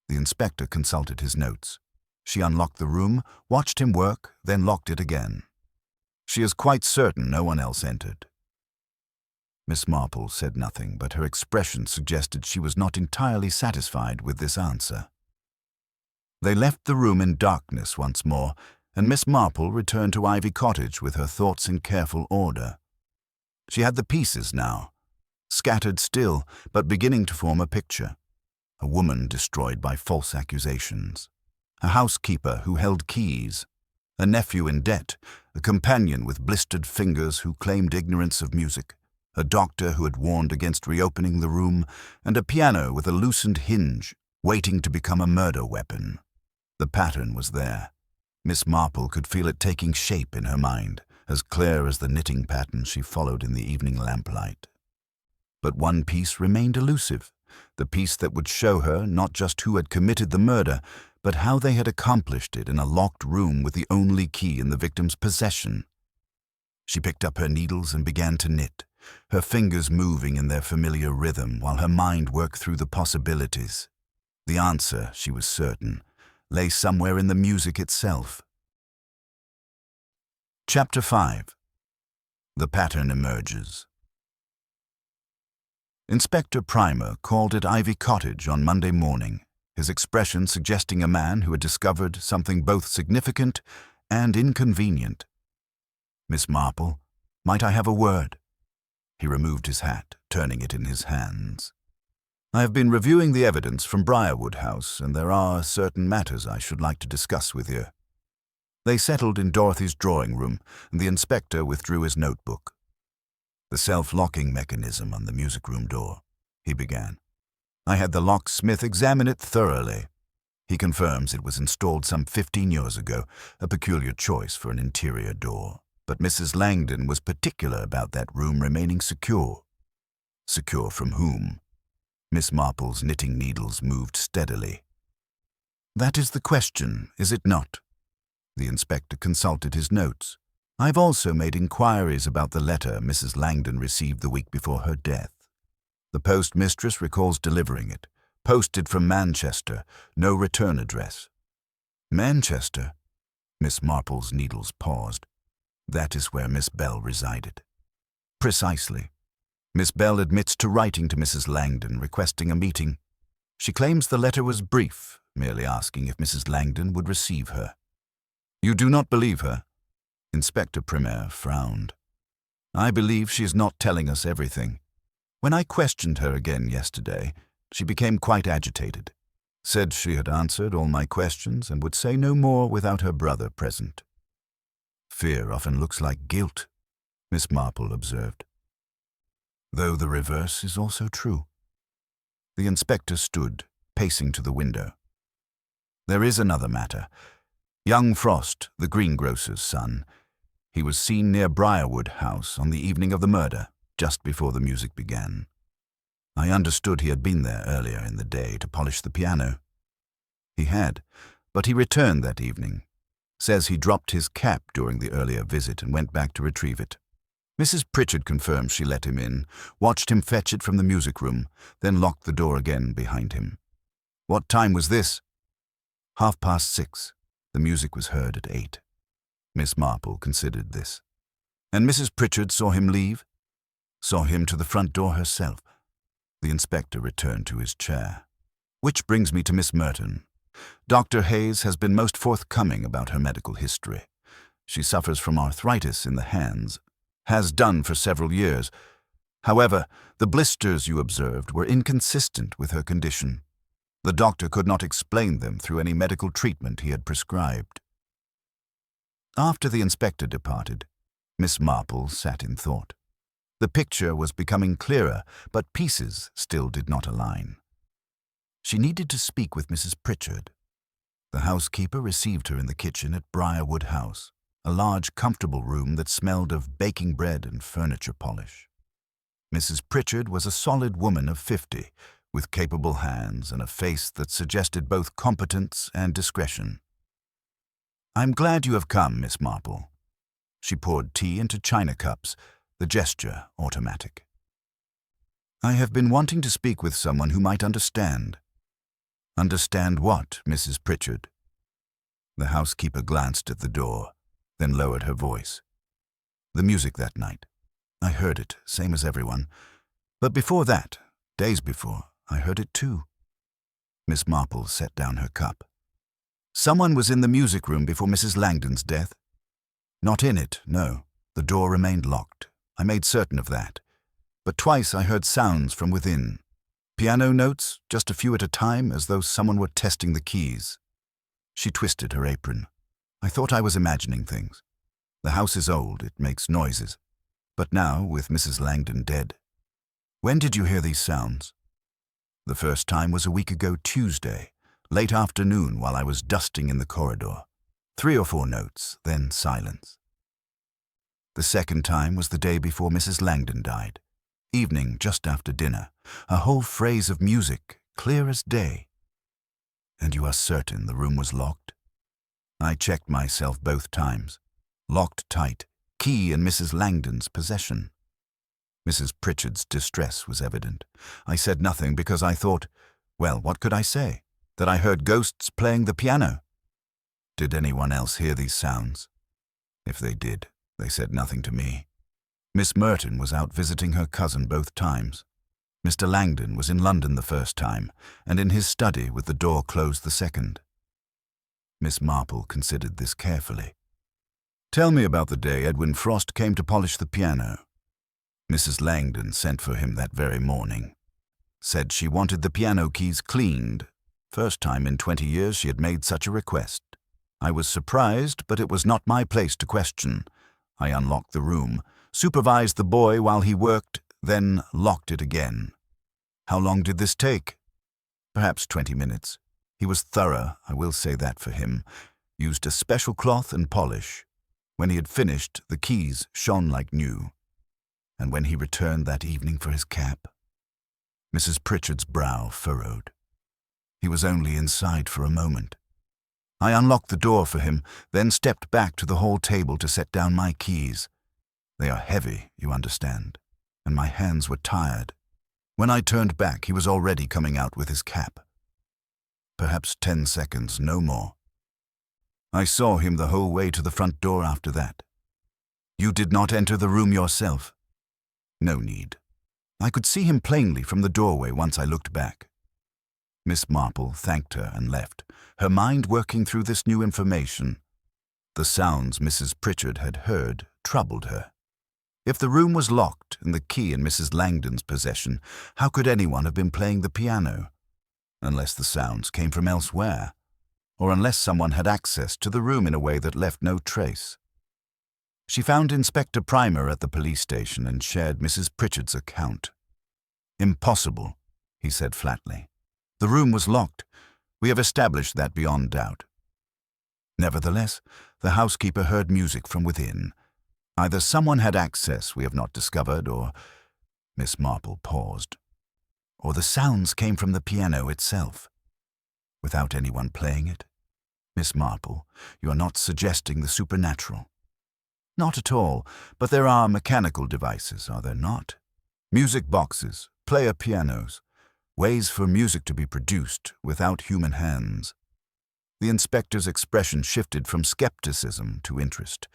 The inspector consulted his notes. She unlocked the room, watched him work, then locked it again. "She is quite certain no one else entered." Miss Marple said nothing, but her expression suggested she was not entirely satisfied with this answer. They left the room in darkness once more, and Miss Marple returned to Ivy Cottage with her thoughts in careful order. She had the pieces now, scattered still, but beginning to form a picture. A woman destroyed by false accusations. A housekeeper who held keys. A nephew in debt. A companion with blistered fingers who claimed ignorance of music. A doctor who had warned against reopening the room. And a piano with a loosened hinge, waiting to become a murder weapon. The pattern was there. Miss Marple could feel it taking shape in her mind, as clear as the knitting pattern she followed in the evening lamplight. But one piece remained elusive, the piece that would show her not just who had committed the murder, but how they had accomplished it in a locked room with the only key in the victim's possession. She picked up her needles and began to knit, her fingers moving in their familiar rhythm while her mind worked through the possibilities. The answer, she was certain, lay somewhere in the music itself. Chapter 5. The pattern emerges. Inspector Primer called at Ivy Cottage on Monday morning, his expression suggesting a man who had discovered something both significant and inconvenient. "Miss Marple, might I have a word?" He removed his hat, turning it in his hands. "I have been reviewing the evidence from Briarwood House, and there are certain matters I should like to discuss with you." They settled in Dorothy's drawing room, and the inspector withdrew his notebook. "The self-locking mechanism on the music room door," he began. "I had the locksmith examine it thoroughly. He confirms it was installed some 15 years ago, a peculiar choice for an interior door. But Mrs. Langdon was particular about that room remaining secure." "Secure from whom?" Miss Marple's knitting needles moved steadily. "That is the question, is it not?" The inspector consulted his notes. "I've also made inquiries about the letter Mrs. Langdon received the week before her death. The postmistress recalls delivering it, posted from Manchester, no return address." "Manchester?" Miss Marple's needles paused. "That is where Miss Bell resided." "Precisely. Miss Bell admits to writing to Mrs. Langdon requesting a meeting. She claims the letter was brief, merely asking if Mrs. Langdon would receive her." "You do not believe her?" Inspector Primer frowned. "I believe she is not telling us everything. When I questioned her again yesterday, she became quite agitated. Said she had answered all my questions and would say no more without her brother present." "Fear often looks like guilt," Miss Marple observed. "Though the reverse is also true." The inspector stood, pacing to the window. "There is another matter. Young Frost, the greengrocer's son, he was seen near Briarwood House on the evening of the murder, just before the music began. I understood he had been there earlier in the day to polish the piano. He had, but he returned that evening. Says he dropped his cap during the earlier visit and went back to retrieve it. Mrs. Pritchard confirms she let him in, watched him fetch it from the music room, then locked the door again behind him." "What time was this?" 6:30. The music was heard at 8. Miss Marple considered this. "And Mrs. Pritchard saw him leave?" "Saw him to the front door herself." The inspector returned to his chair. "Which brings me to Miss Merton. Dr. Hayes has been most forthcoming about her medical history. She suffers from arthritis in the hands, has done for several years. However, the blisters you observed were inconsistent with her condition. The doctor could not explain them through any medical treatment he had prescribed." After the inspector departed, Miss Marple sat in thought. The picture was becoming clearer, but pieces still did not align. She needed to speak with Mrs. Pritchard. The housekeeper received her in the kitchen at Briarwood House, a large, comfortable room that smelled of baking bread and furniture polish. Mrs. Pritchard was a solid woman of 50, with capable hands and a face that suggested both competence and discretion. "I'm glad you have come, Miss Marple." She poured tea into china cups, the gesture automatic. "I have been wanting to speak with someone who might understand." "Understand what, Mrs. Pritchard?" The housekeeper glanced at the door, then lowered her voice. "The music that night. I heard it, same as everyone. But before that, days before, I heard it too." Miss Marple set down her cup. "Someone was in the music room before Mrs. Langdon's death?" "Not in it, no. The door remained locked. I made certain of that. But twice I heard sounds from within. Piano notes, just a few at a time, as though someone were testing the keys." She twisted her apron. "I thought I was imagining things. The house is old, it makes noises. But now, with Mrs. Langdon dead." "When did you hear these sounds?" "The first time was a week ago Tuesday, Late afternoon while I was dusting in the corridor. 3 or 4 notes, then silence. The second time was the day before Mrs. Langdon died. Evening just after dinner. A whole phrase of music, clear as day. And you are certain the room was locked? I checked myself both times. Locked tight, key in Mrs. Langdon's possession. Mrs. Pritchard's distress was evident. I said nothing because I thought, well, what could I say? That I heard ghosts playing the piano? Did anyone else hear these sounds? If they did, they said nothing to me. Miss Merton was out visiting her cousin both times. Mr. Langdon was in London the first time, and in his study with the door closed the second. Miss Marple considered this carefully. Tell me about the day Edwin Frost came to polish the piano. Mrs. Langdon sent for him that very morning. Said she wanted the piano keys cleaned. First time in 20 years she had made such a request. I was surprised, but it was not my place to question. I unlocked the room, supervised the boy while he worked, then locked it again. How long did this take? Perhaps 20 minutes. He was thorough, I will say that for him. Used a special cloth and polish. When he had finished, the keys shone like new. And when he returned that evening for his cap, Mrs. Pritchard's brow furrowed. He was only inside for a moment. I unlocked the door for him, then stepped back to the hall table to set down my keys. They are heavy, you understand, and my hands were tired. When I turned back, he was already coming out with his cap. Perhaps 10 seconds, no more. I saw him the whole way to the front door after that. You did not enter the room yourself? No need. I could see him plainly from the doorway once I looked back. Miss Marple thanked her and left, her mind working through this new information. The sounds Mrs. Pritchard had heard troubled her. If the room was locked and the key in Mrs. Langdon's possession, how could anyone have been playing the piano? Unless the sounds came from elsewhere, or unless someone had access to the room in a way that left no trace. She found Inspector Primer at the police station and shared Mrs. Pritchard's account. Impossible, he said flatly. The room was locked. We have established that beyond doubt. Nevertheless, the housekeeper heard music from within. Either someone had access we have not discovered, or— Miss Marple paused. Or the sounds came from the piano itself, without anyone playing it. Miss Marple, you are not suggesting the supernatural. Not at all, but there are mechanical devices, are there not? Music boxes, player pianos, ways for music to be produced without human hands. The inspector's expression shifted from skepticism to interest.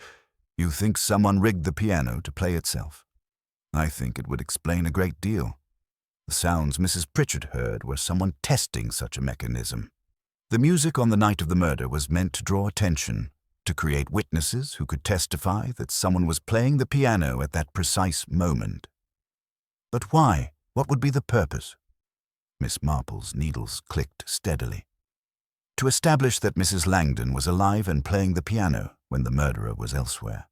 You think someone rigged the piano to play itself? I think it would explain a great deal. The sounds Mrs. Pritchard heard were someone testing such a mechanism. The music on the night of the murder was meant to draw attention, to create witnesses who could testify that someone was playing the piano at that precise moment. But why? What would be the purpose? Miss Marple's needles clicked steadily. To establish that Mrs. Langdon was alive and playing the piano when the murderer was elsewhere.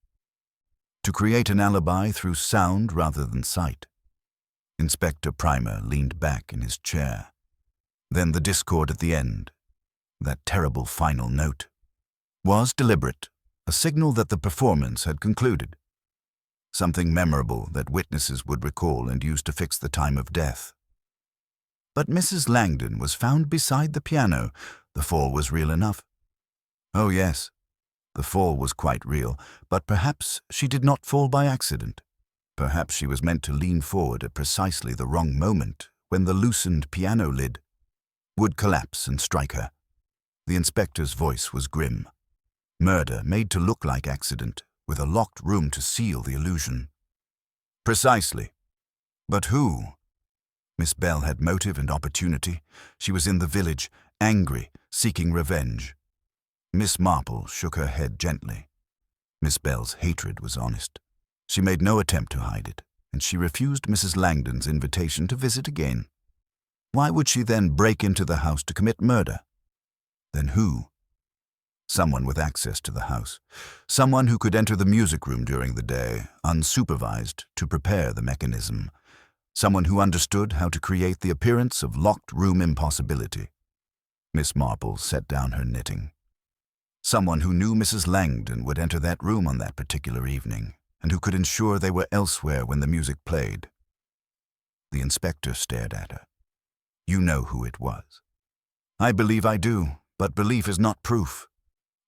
To create an alibi through sound rather than sight. Inspector Primer leaned back in his chair. Then the discord at the end, that terrible final note, was deliberate, a signal that the performance had concluded. Something memorable that witnesses would recall and use to fix the time of death. But Mrs. Langdon was found beside the piano. The fall was real enough. Oh yes, the fall was quite real, but perhaps she did not fall by accident. Perhaps she was meant to lean forward at precisely the wrong moment when the loosened piano lid would collapse and strike her. The inspector's voice was grim. Murder made to look like accident, with a locked room to seal the illusion. Precisely. But who? Miss Bell had motive and opportunity. She was in the village, angry, seeking revenge. Miss Marple shook her head gently. Miss Bell's hatred was honest. She made no attempt to hide it, and she refused Mrs. Langdon's invitation to visit again. Why would she then break into the house to commit murder? Then who? Someone with access to the house. Someone who could enter the music room during the day, unsupervised, to prepare the mechanism. Someone who understood how to create the appearance of locked room impossibility. Miss Marple set down her knitting. Someone who knew Mrs. Langdon would enter that room on that particular evening, and who could ensure they were elsewhere when the music played. The inspector stared at her. You know who it was. I believe I do, but belief is not proof.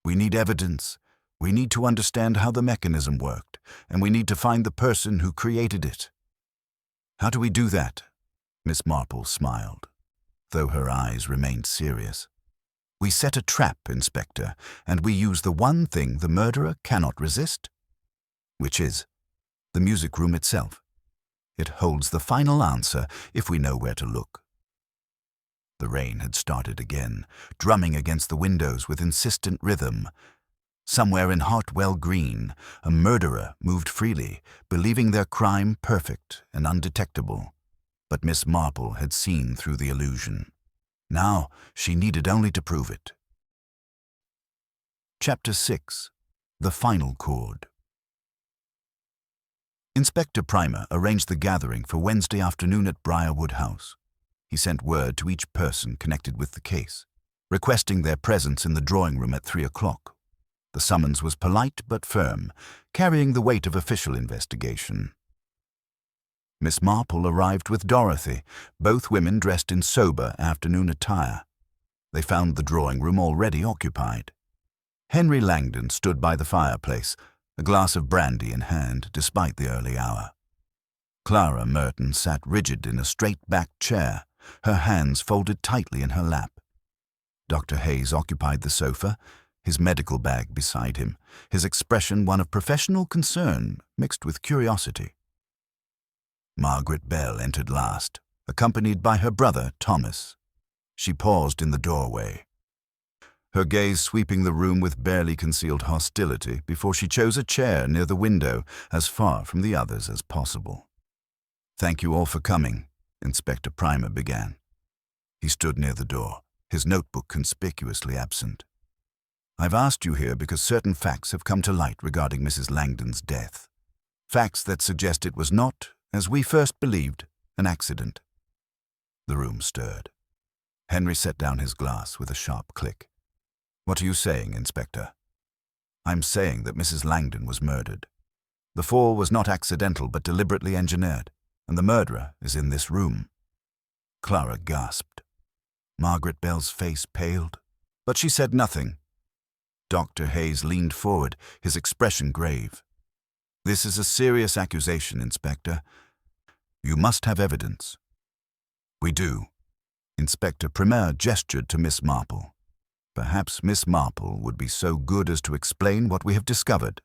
We need evidence. We need to understand how the mechanism worked, and we need to find the person who created it. How do we do that? Miss Marple smiled, though her eyes remained serious. We set a trap, Inspector, and we use the one thing the murderer cannot resist, which is the music room itself. It holds the final answer if we know where to look. The rain had started again, drumming against the windows with insistent rhythm. Somewhere in Hartwell Green, a murderer moved freely, believing their crime perfect and undetectable. But Miss Marple had seen through the illusion. Now she needed only to prove it. Chapter 6. The Final Chord. Inspector Primer arranged the gathering for Wednesday afternoon at Briarwood House. He sent word to each person connected with the case, requesting their presence in the drawing room at 3 o'clock. The summons was polite but firm, carrying the weight of official investigation. Miss Marple arrived with Dorothy, both women dressed in sober afternoon attire. They found the drawing room already occupied. Henry Langdon stood by the fireplace, a glass of brandy in hand, despite the early hour. Clara Merton sat rigid in a straight-backed chair, her hands folded tightly in her lap. Dr. Hayes occupied the sofa, his medical bag beside him, his expression one of professional concern mixed with curiosity. Margaret Bell entered last, accompanied by her brother, Thomas. She paused in the doorway, her gaze sweeping the room with barely concealed hostility before she chose a chair near the window, as far from the others as possible. "Thank you all for coming," Inspector Primer began. He stood near the door, his notebook conspicuously absent. "I've asked you here because certain facts have come to light regarding Mrs. Langdon's death. Facts that suggest it was not, as we first believed, an accident." The room stirred. Henry set down his glass with a sharp click. "What are you saying, Inspector?" "I'm saying that Mrs. Langdon was murdered. The fall was not accidental but deliberately engineered, and the murderer is in this room." Clara gasped. Margaret Bell's face paled, but she said nothing. Dr. Hayes leaned forward, his expression grave. "This is a serious accusation, Inspector. You must have evidence." "We do." Inspector Primer gestured to Miss Marple. "Perhaps Miss Marple would be so good as to explain what we have discovered."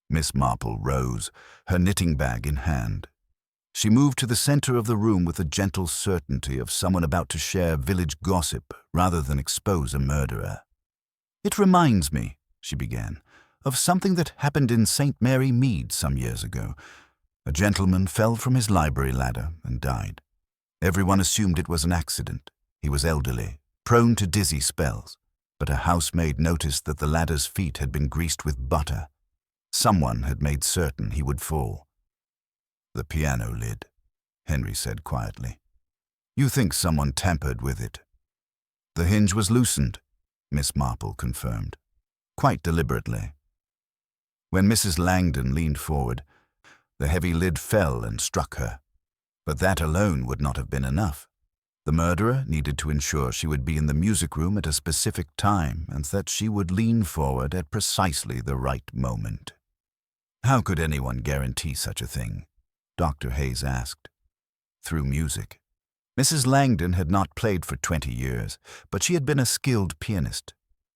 Miss Marple rose, her knitting bag in hand. She moved to the center of the room with the gentle certainty of someone about to share village gossip rather than expose a murderer. "It reminds me," she began, "of something that happened in St. Mary Mead some years ago. A gentleman fell from his library ladder and died. Everyone assumed it was an accident. He was elderly, prone to dizzy spells, but a housemaid noticed that the ladder's feet had been greased with butter. Someone had made certain he would fall." "The piano lid," Henry said quietly. "You think someone tampered with it?" "The hinge was loosened," Miss Marple confirmed, "quite deliberately. When Mrs. Langdon leaned forward, the heavy lid fell and struck her. But that alone would not have been enough. The murderer needed to ensure she would be in the music room at a specific time and that she would lean forward at precisely the right moment." "How could anyone guarantee such a thing?" Dr. Hayes asked. "Through music. Mrs. Langdon had not played for 20 years, but she had been a skilled pianist.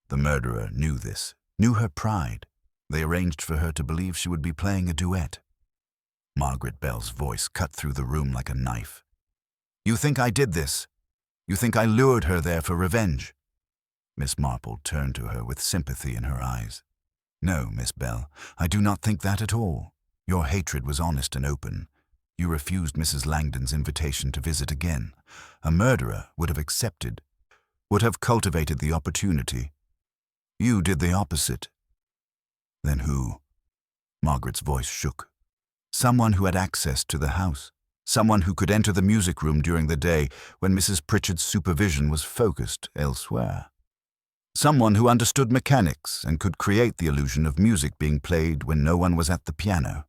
The murderer knew this, knew her pride. They arranged for her to believe she would be playing a duet." Margaret Bell's voice cut through the room like a knife. "You think I did this? You think I lured her there for revenge?" Miss Marple turned to her with sympathy in her eyes. "No, Miss Bell, I do not think that at all. Your hatred was honest and open. You refused Mrs. Langdon's invitation to visit again. A murderer would have accepted, would have cultivated the opportunity. You did the opposite." "Then who?" Margaret's voice shook. "Someone who had access to the house. Someone who could enter the music room during the day when Mrs. Pritchard's supervision was focused elsewhere. Someone who understood mechanics and could create the illusion of music being played when no one was at the piano.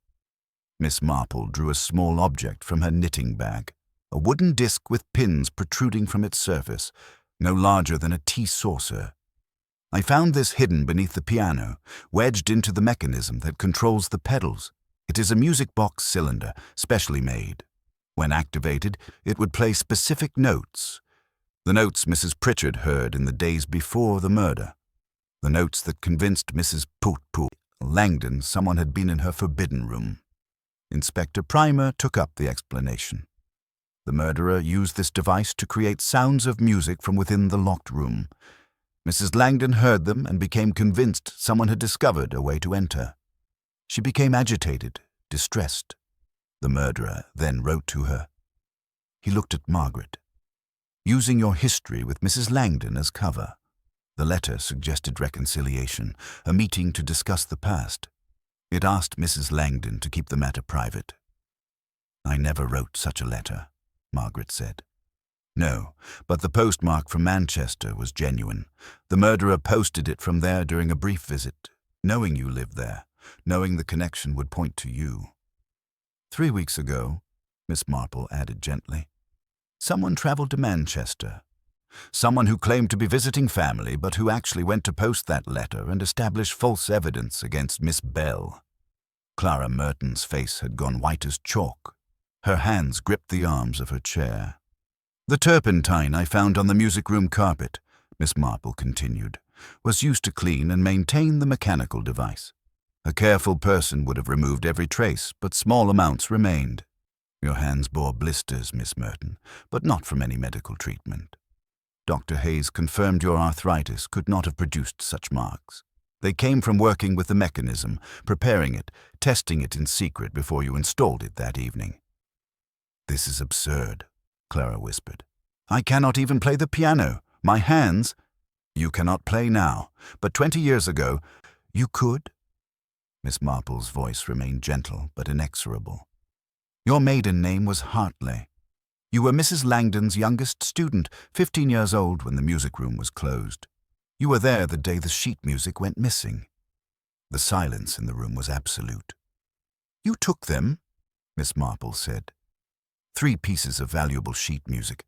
Miss Marple drew a small object from her knitting bag, a wooden disc with pins protruding from its surface, no larger than a tea saucer. I found this hidden beneath the piano, wedged into the mechanism that controls the pedals. It is a music box cylinder, specially made. When activated, it would play specific notes. The notes Mrs. Pritchard heard in the days before the murder. The notes that convinced Mrs. Langdon someone had been in her forbidden room. Inspector Primer took up the explanation. The murderer used this device to create sounds of music from within the locked room. Mrs. Langdon heard them and became convinced someone had discovered a way to enter. She became agitated, distressed. The murderer then wrote to her. He looked at Margaret. Using your history with Mrs. Langdon as cover. The letter suggested reconciliation, a meeting to discuss the past. It asked Mrs. Langdon to keep the matter private. I never wrote such a letter, Margaret said. No, but the postmark from Manchester was genuine. The murderer posted it from there during a brief visit, knowing you lived there, knowing the connection would point to you. 3 weeks ago, Miss Marple added gently, someone traveled to Manchester. Someone who claimed to be visiting family, but who actually went to post that letter and establish false evidence against Miss Bell. Clara Merton's face had gone white as chalk. Her hands gripped the arms of her chair. The turpentine I found on the music room carpet, Miss Marple continued, was used to clean and maintain the mechanical device. A careful person would have removed every trace, but small amounts remained. Your hands bore blisters, Miss Merton, but not from any medical treatment. Dr. Hayes confirmed your arthritis could not have produced such marks. They came from working with the mechanism, preparing it, testing it in secret before you installed it that evening. This is absurd, Clara whispered. I cannot even play the piano. My hands... You cannot play now, but 20 years ago, you could? Miss Marple's voice remained gentle but inexorable. Your maiden name was Hartley. You were Mrs. Langdon's youngest student, 15 years old when the music room was closed. You were there the day the sheet music went missing. The silence in the room was absolute. You took them, Miss Marple said. 3 pieces of valuable sheet music.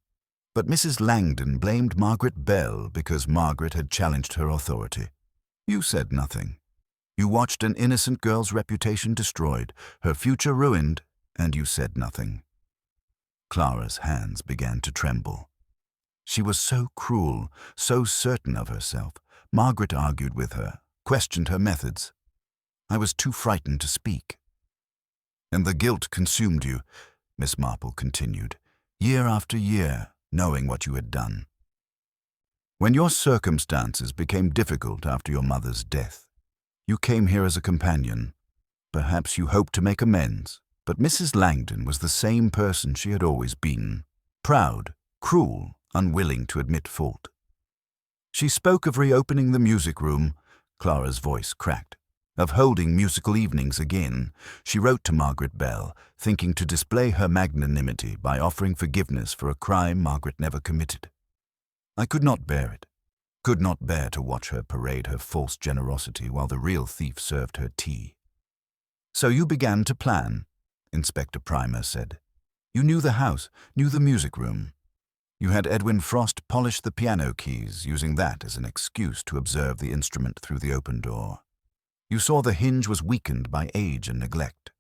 But Mrs. Langdon blamed Margaret Bell because Margaret had challenged her authority. You said nothing. You watched an innocent girl's reputation destroyed, her future ruined, and you said nothing. Clara's hands began to tremble. She was so cruel, so certain of herself. Margaret argued with her, questioned her methods. I was too frightened to speak. And the guilt consumed you, Miss Marple continued, year after year, knowing what you had done. When your circumstances became difficult after your mother's death, you came here as a companion. Perhaps you hoped to make amends, but Mrs. Langdon was the same person she had always been, proud, cruel, unwilling to admit fault. She spoke of reopening the music room. Clara's voice cracked. Of holding musical evenings again. She wrote to Margaret Bell, thinking to display her magnanimity by offering forgiveness for a crime Margaret never committed. I could not bear it. Could not bear to watch her parade her false generosity while the real thief served her tea. So you began to plan, Inspector Primer said. You knew the house, knew the music room. You had Edwin Frost polish the piano keys, using that as an excuse to observe the instrument through the open door. You saw the hinge was weakened by age and neglect.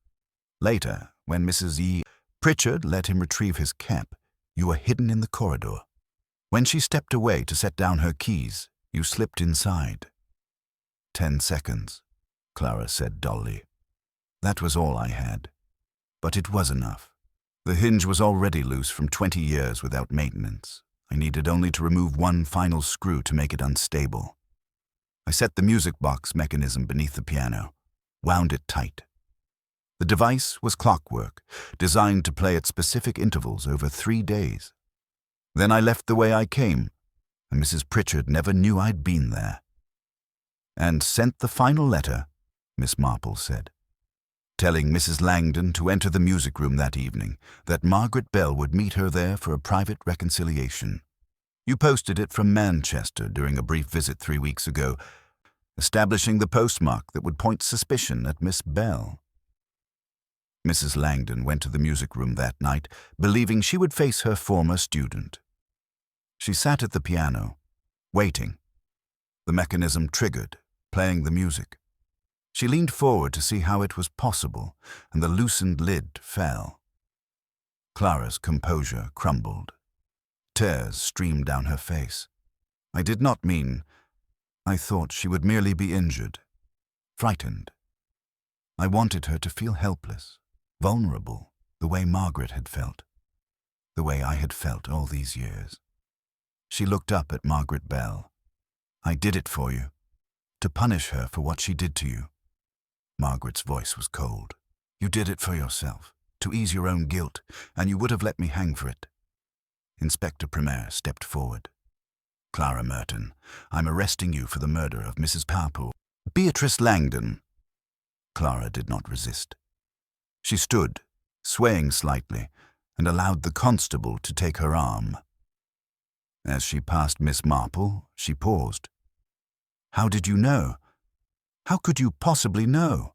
Later, when Mrs. Pritchard let him retrieve his cap, you were hidden in the corridor. When she stepped away to set down her keys, you slipped inside. 10 seconds, Clara said dully. That was all I had. But it was enough. The hinge was already loose from 20 years without maintenance. I needed only to remove one final screw to make it unstable. I set the music box mechanism beneath the piano, wound it tight. The device was clockwork, designed to play at specific intervals over 3 days. Then I left the way I came, and Mrs. Pritchard never knew I'd been there. And sent the final letter, Miss Marple said. telling Mrs. Langdon to enter the music room that evening, that Margaret Bell would meet her there for a private reconciliation. You posted it from Manchester during a brief visit 3 weeks ago, establishing the postmark that would point suspicion at Miss Bell. Mrs. Langdon went to the music room that night, believing she would face her former student. She sat at the piano, waiting. The mechanism triggered, playing the music. She leaned forward to see how it was possible, and the loosened lid fell. Clara's composure crumbled. Tears streamed down her face. I did not mean. I thought she would merely be injured, frightened. I wanted her to feel helpless, vulnerable, the way Margaret had felt, the way I had felt all these years. She looked up at Margaret Bell. I did it for you, to punish her for what she did to you. Margaret's voice was cold. You did it for yourself, to ease your own guilt, and you would have let me hang for it. Inspector Primaire stepped forward. Clara Merton, I'm arresting you for the murder of Mrs. Marple. Beatrice Langdon. Clara did not resist. She stood, swaying slightly, and allowed the constable to take her arm. As she passed Miss Marple, she paused. How did you know? How could you possibly know?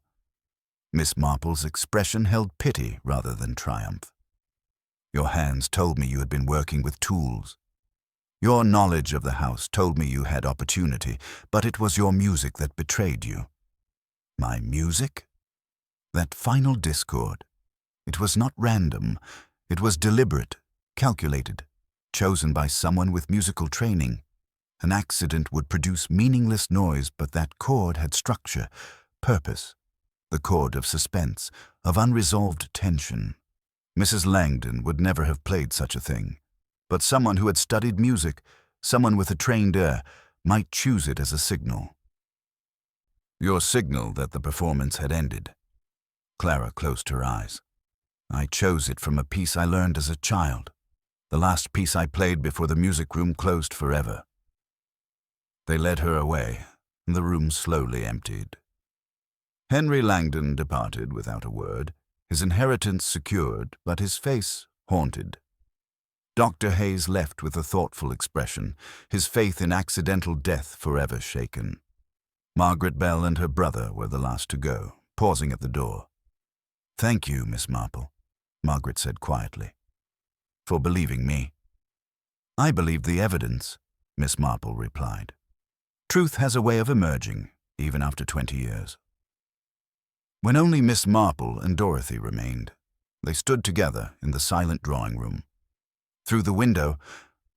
Miss Marple's expression held pity rather than triumph. Your hands told me you had been working with tools. Your knowledge of the house told me you had opportunity, but it was your music that betrayed you. My music? That final discord. It was not random. It was deliberate, calculated, chosen by someone with musical training. An accident would produce meaningless noise, but that chord had structure, purpose, the chord of suspense, of unresolved tension. Mrs. Langdon would never have played such a thing, but someone who had studied music, someone with a trained ear, might choose it as a signal. Your signal that the performance had ended. Clara closed her eyes. I chose it from a piece I learned as a child, the last piece I played before the music room closed forever. They led her away, and the room slowly emptied. Henry Langdon departed without a word, his inheritance secured, but his face haunted. Dr. Hayes left with a thoughtful expression, his faith in accidental death forever shaken. Margaret Bell and her brother were the last to go, pausing at the door. Thank you, Miss Marple, Margaret said quietly, for believing me. I believed the evidence, Miss Marple replied. Truth has a way of emerging, even after 20 years. When only Miss Marple and Dorothy remained, they stood together in the silent drawing room. Through the window,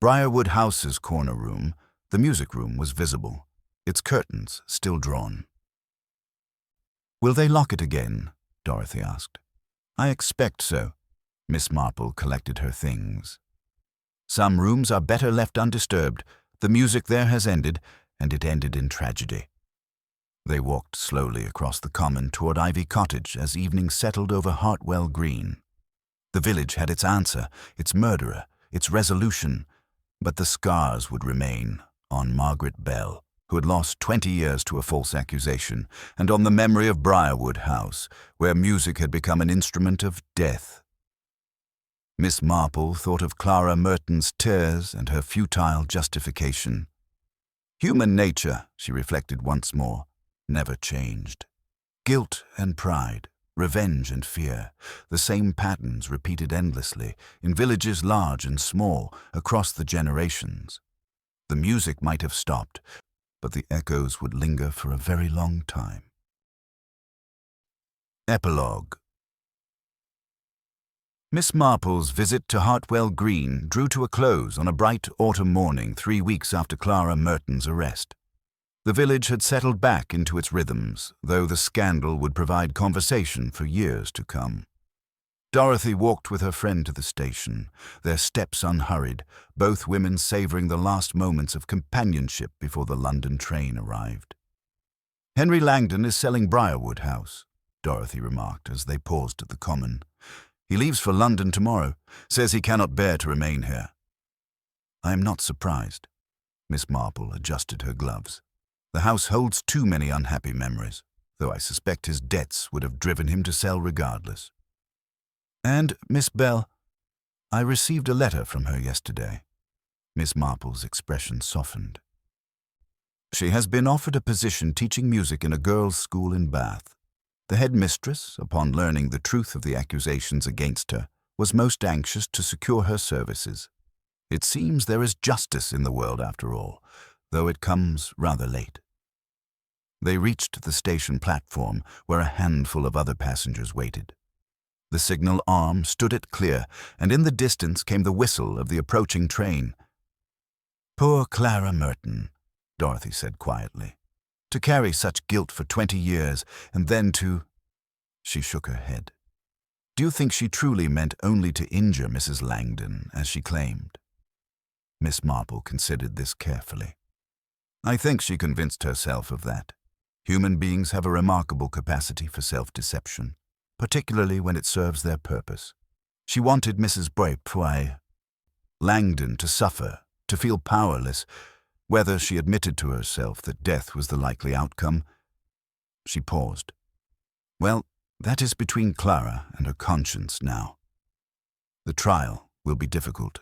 Briarwood House's corner room, the music room was visible, its curtains still drawn. Will they lock it again? Dorothy asked. I expect so. Miss Marple collected her things. Some rooms are better left undisturbed. The music there has ended, and it ended in tragedy. They walked slowly across the common toward Ivy Cottage as evening settled over Hartwell Green. The village had its answer, its murderer, its resolution, but the scars would remain on Margaret Bell, who had lost 20 years to a false accusation, and on the memory of Briarwood House, where music had become an instrument of death. Miss Marple thought of Clara Merton's tears and her futile justification. Human nature, she reflected once more, never changed. Guilt and pride, revenge and fear, the same patterns repeated endlessly, in villages large and small, across the generations. The music might have stopped, but the echoes would linger for a very long time. Epilogue. Miss Marple's visit to Hartwell Green drew to a close on a bright autumn morning 3 weeks after Clara Merton's arrest. The village had settled back into its rhythms, though the scandal would provide conversation for years to come. Dorothy walked with her friend to the station, their steps unhurried, both women savoring the last moments of companionship before the London train arrived. Henry Langdon is selling Briarwood House, Dorothy remarked as they paused at the common. He leaves for London tomorrow, says he cannot bear to remain here. I am not surprised. Miss Marple adjusted her gloves. The house holds too many unhappy memories. though I suspect his debts would have driven him to sell regardless. And, Miss Bell, I received a letter from her yesterday." Miss Marple's expression softened. "She has been offered a position teaching music in a girls' school in Bath. The headmistress, upon learning the truth of the accusations against her, was most anxious to secure her services. It seems there is justice in the world after all, though it comes rather late." They reached the station platform, where a handful of other passengers waited. The signal arm stood it clear, and in the distance came the whistle of the approaching train. "Poor Clara Merton," Dorothy said quietly. "To carry such guilt for 20 years, and then to—" She shook her head. "Do you think she truly meant only to injure Mrs. Langdon, as she claimed?" Miss Marple considered this carefully. "I think she convinced herself of that. Human beings have a remarkable capacity for self-deception, particularly when it serves their purpose. She wanted Mrs. Langdon to suffer, to feel powerless, whether she admitted to herself that death was the likely outcome." She paused. "Well, that is between Clara and her conscience now. The trial will be difficult.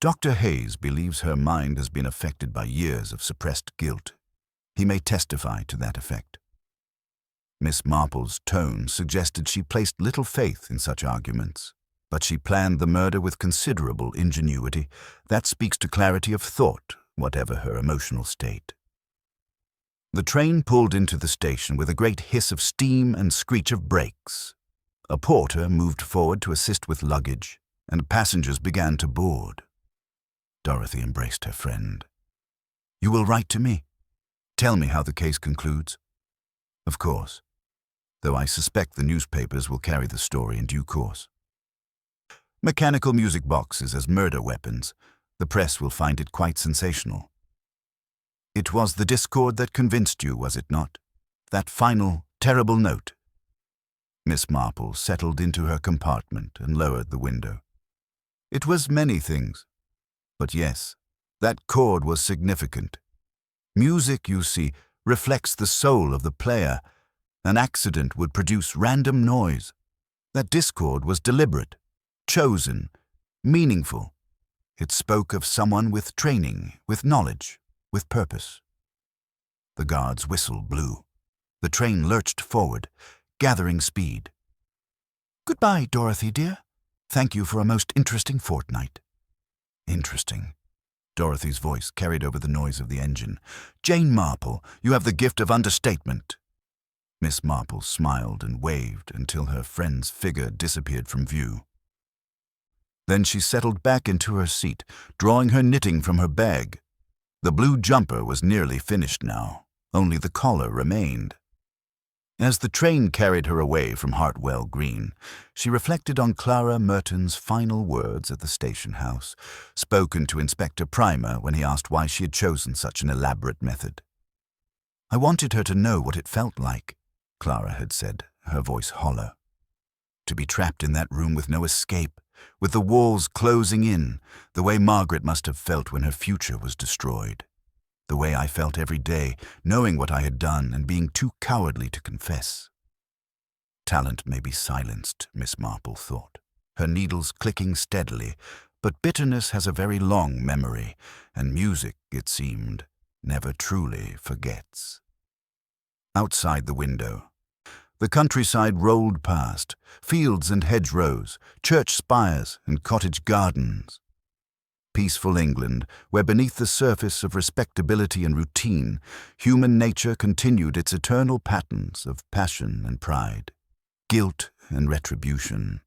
Dr. Hayes believes her mind has been affected by years of suppressed guilt. He may testify to that effect." Miss Marple's tone suggested she placed little faith in such arguments, but she planned the murder with considerable ingenuity. That speaks to clarity of thought, whatever her emotional state. The train pulled into the station with a great hiss of steam and screech of brakes. A porter moved forward to assist with luggage, and passengers began to board. Dorothy embraced her friend. "You will write to me? Tell me how the case concludes?" "Of course, though I suspect the newspapers will carry the story in due course. Mechanical music boxes as murder weapons. The press will find it quite sensational." "It was the discord that convinced you, was it not? That final, terrible note?" Miss Marple settled into her compartment and lowered the window. "It was many things. But yes, that chord was significant. Music, you see, reflects the soul of the player. An accident would produce random noise. That discord was deliberate, chosen, meaningful. It spoke of someone with training, with knowledge, with purpose." The guard's whistle blew. The train lurched forward, gathering speed. "Goodbye, Dorothy, dear. Thank you for a most interesting fortnight." "Interesting." Dorothy's voice carried over the noise of the engine. "Jane Marple, you have the gift of understatement." Miss Marple smiled and waved until her friend's figure disappeared from view. Then she settled back into her seat, drawing her knitting from her bag. The blue jumper was nearly finished now. Only the collar remained. As the train carried her away from Hartwell Green, she reflected on Clara Merton's final words at the station house, spoken to Inspector Primer when he asked why she had chosen such an elaborate method. "I wanted her to know what it felt like," Clara had said, her voice hollow. "To be trapped in that room with no escape, with the walls closing in, the way Margaret must have felt when her future was destroyed. The way I felt every day, knowing what I had done and being too cowardly to confess." Talent may be silenced, Miss Marple thought, her needles clicking steadily, but bitterness has a very long memory, and music, it seemed, never truly forgets. Outside the window, the countryside rolled past, fields and hedgerows, church spires and cottage gardens. Peaceful England, where beneath the surface of respectability and routine, human nature continued its eternal patterns of passion and pride, guilt and retribution.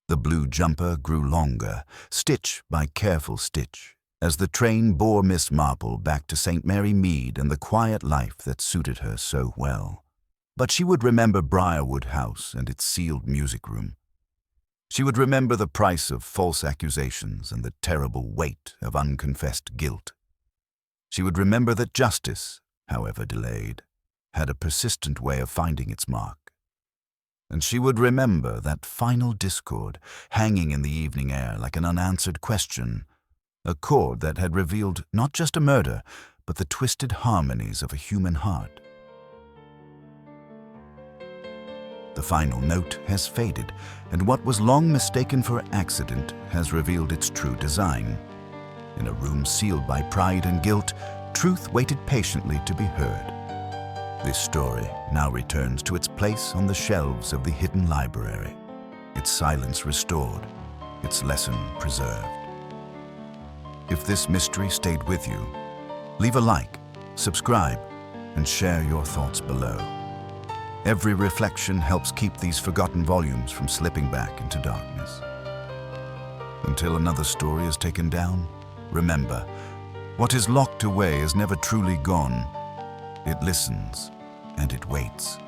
The blue jumper grew longer, stitch by careful stitch, as the train bore Miss Marple back to St. Mary Mead and the quiet life that suited her so well. But she would remember Briarwood House and its sealed music room. She would remember the price of false accusations and the terrible weight of unconfessed guilt. She would remember that justice, however delayed, had a persistent way of finding its mark. And she would remember that final discord hanging in the evening air like an unanswered question, a chord that had revealed not just a murder, but the twisted harmonies of a human heart. The final note has faded, and what was long mistaken for accident has revealed its true design. In a room sealed by pride and guilt, truth waited patiently to be heard. This story now returns to its place on the shelves of the hidden library, its silence restored, its lesson preserved. If this mystery stayed with you, leave a like, subscribe, and share your thoughts below. Every reflection helps keep these forgotten volumes from slipping back into darkness. Until another story is taken down, remember, what is locked away is never truly gone. It listens and it waits.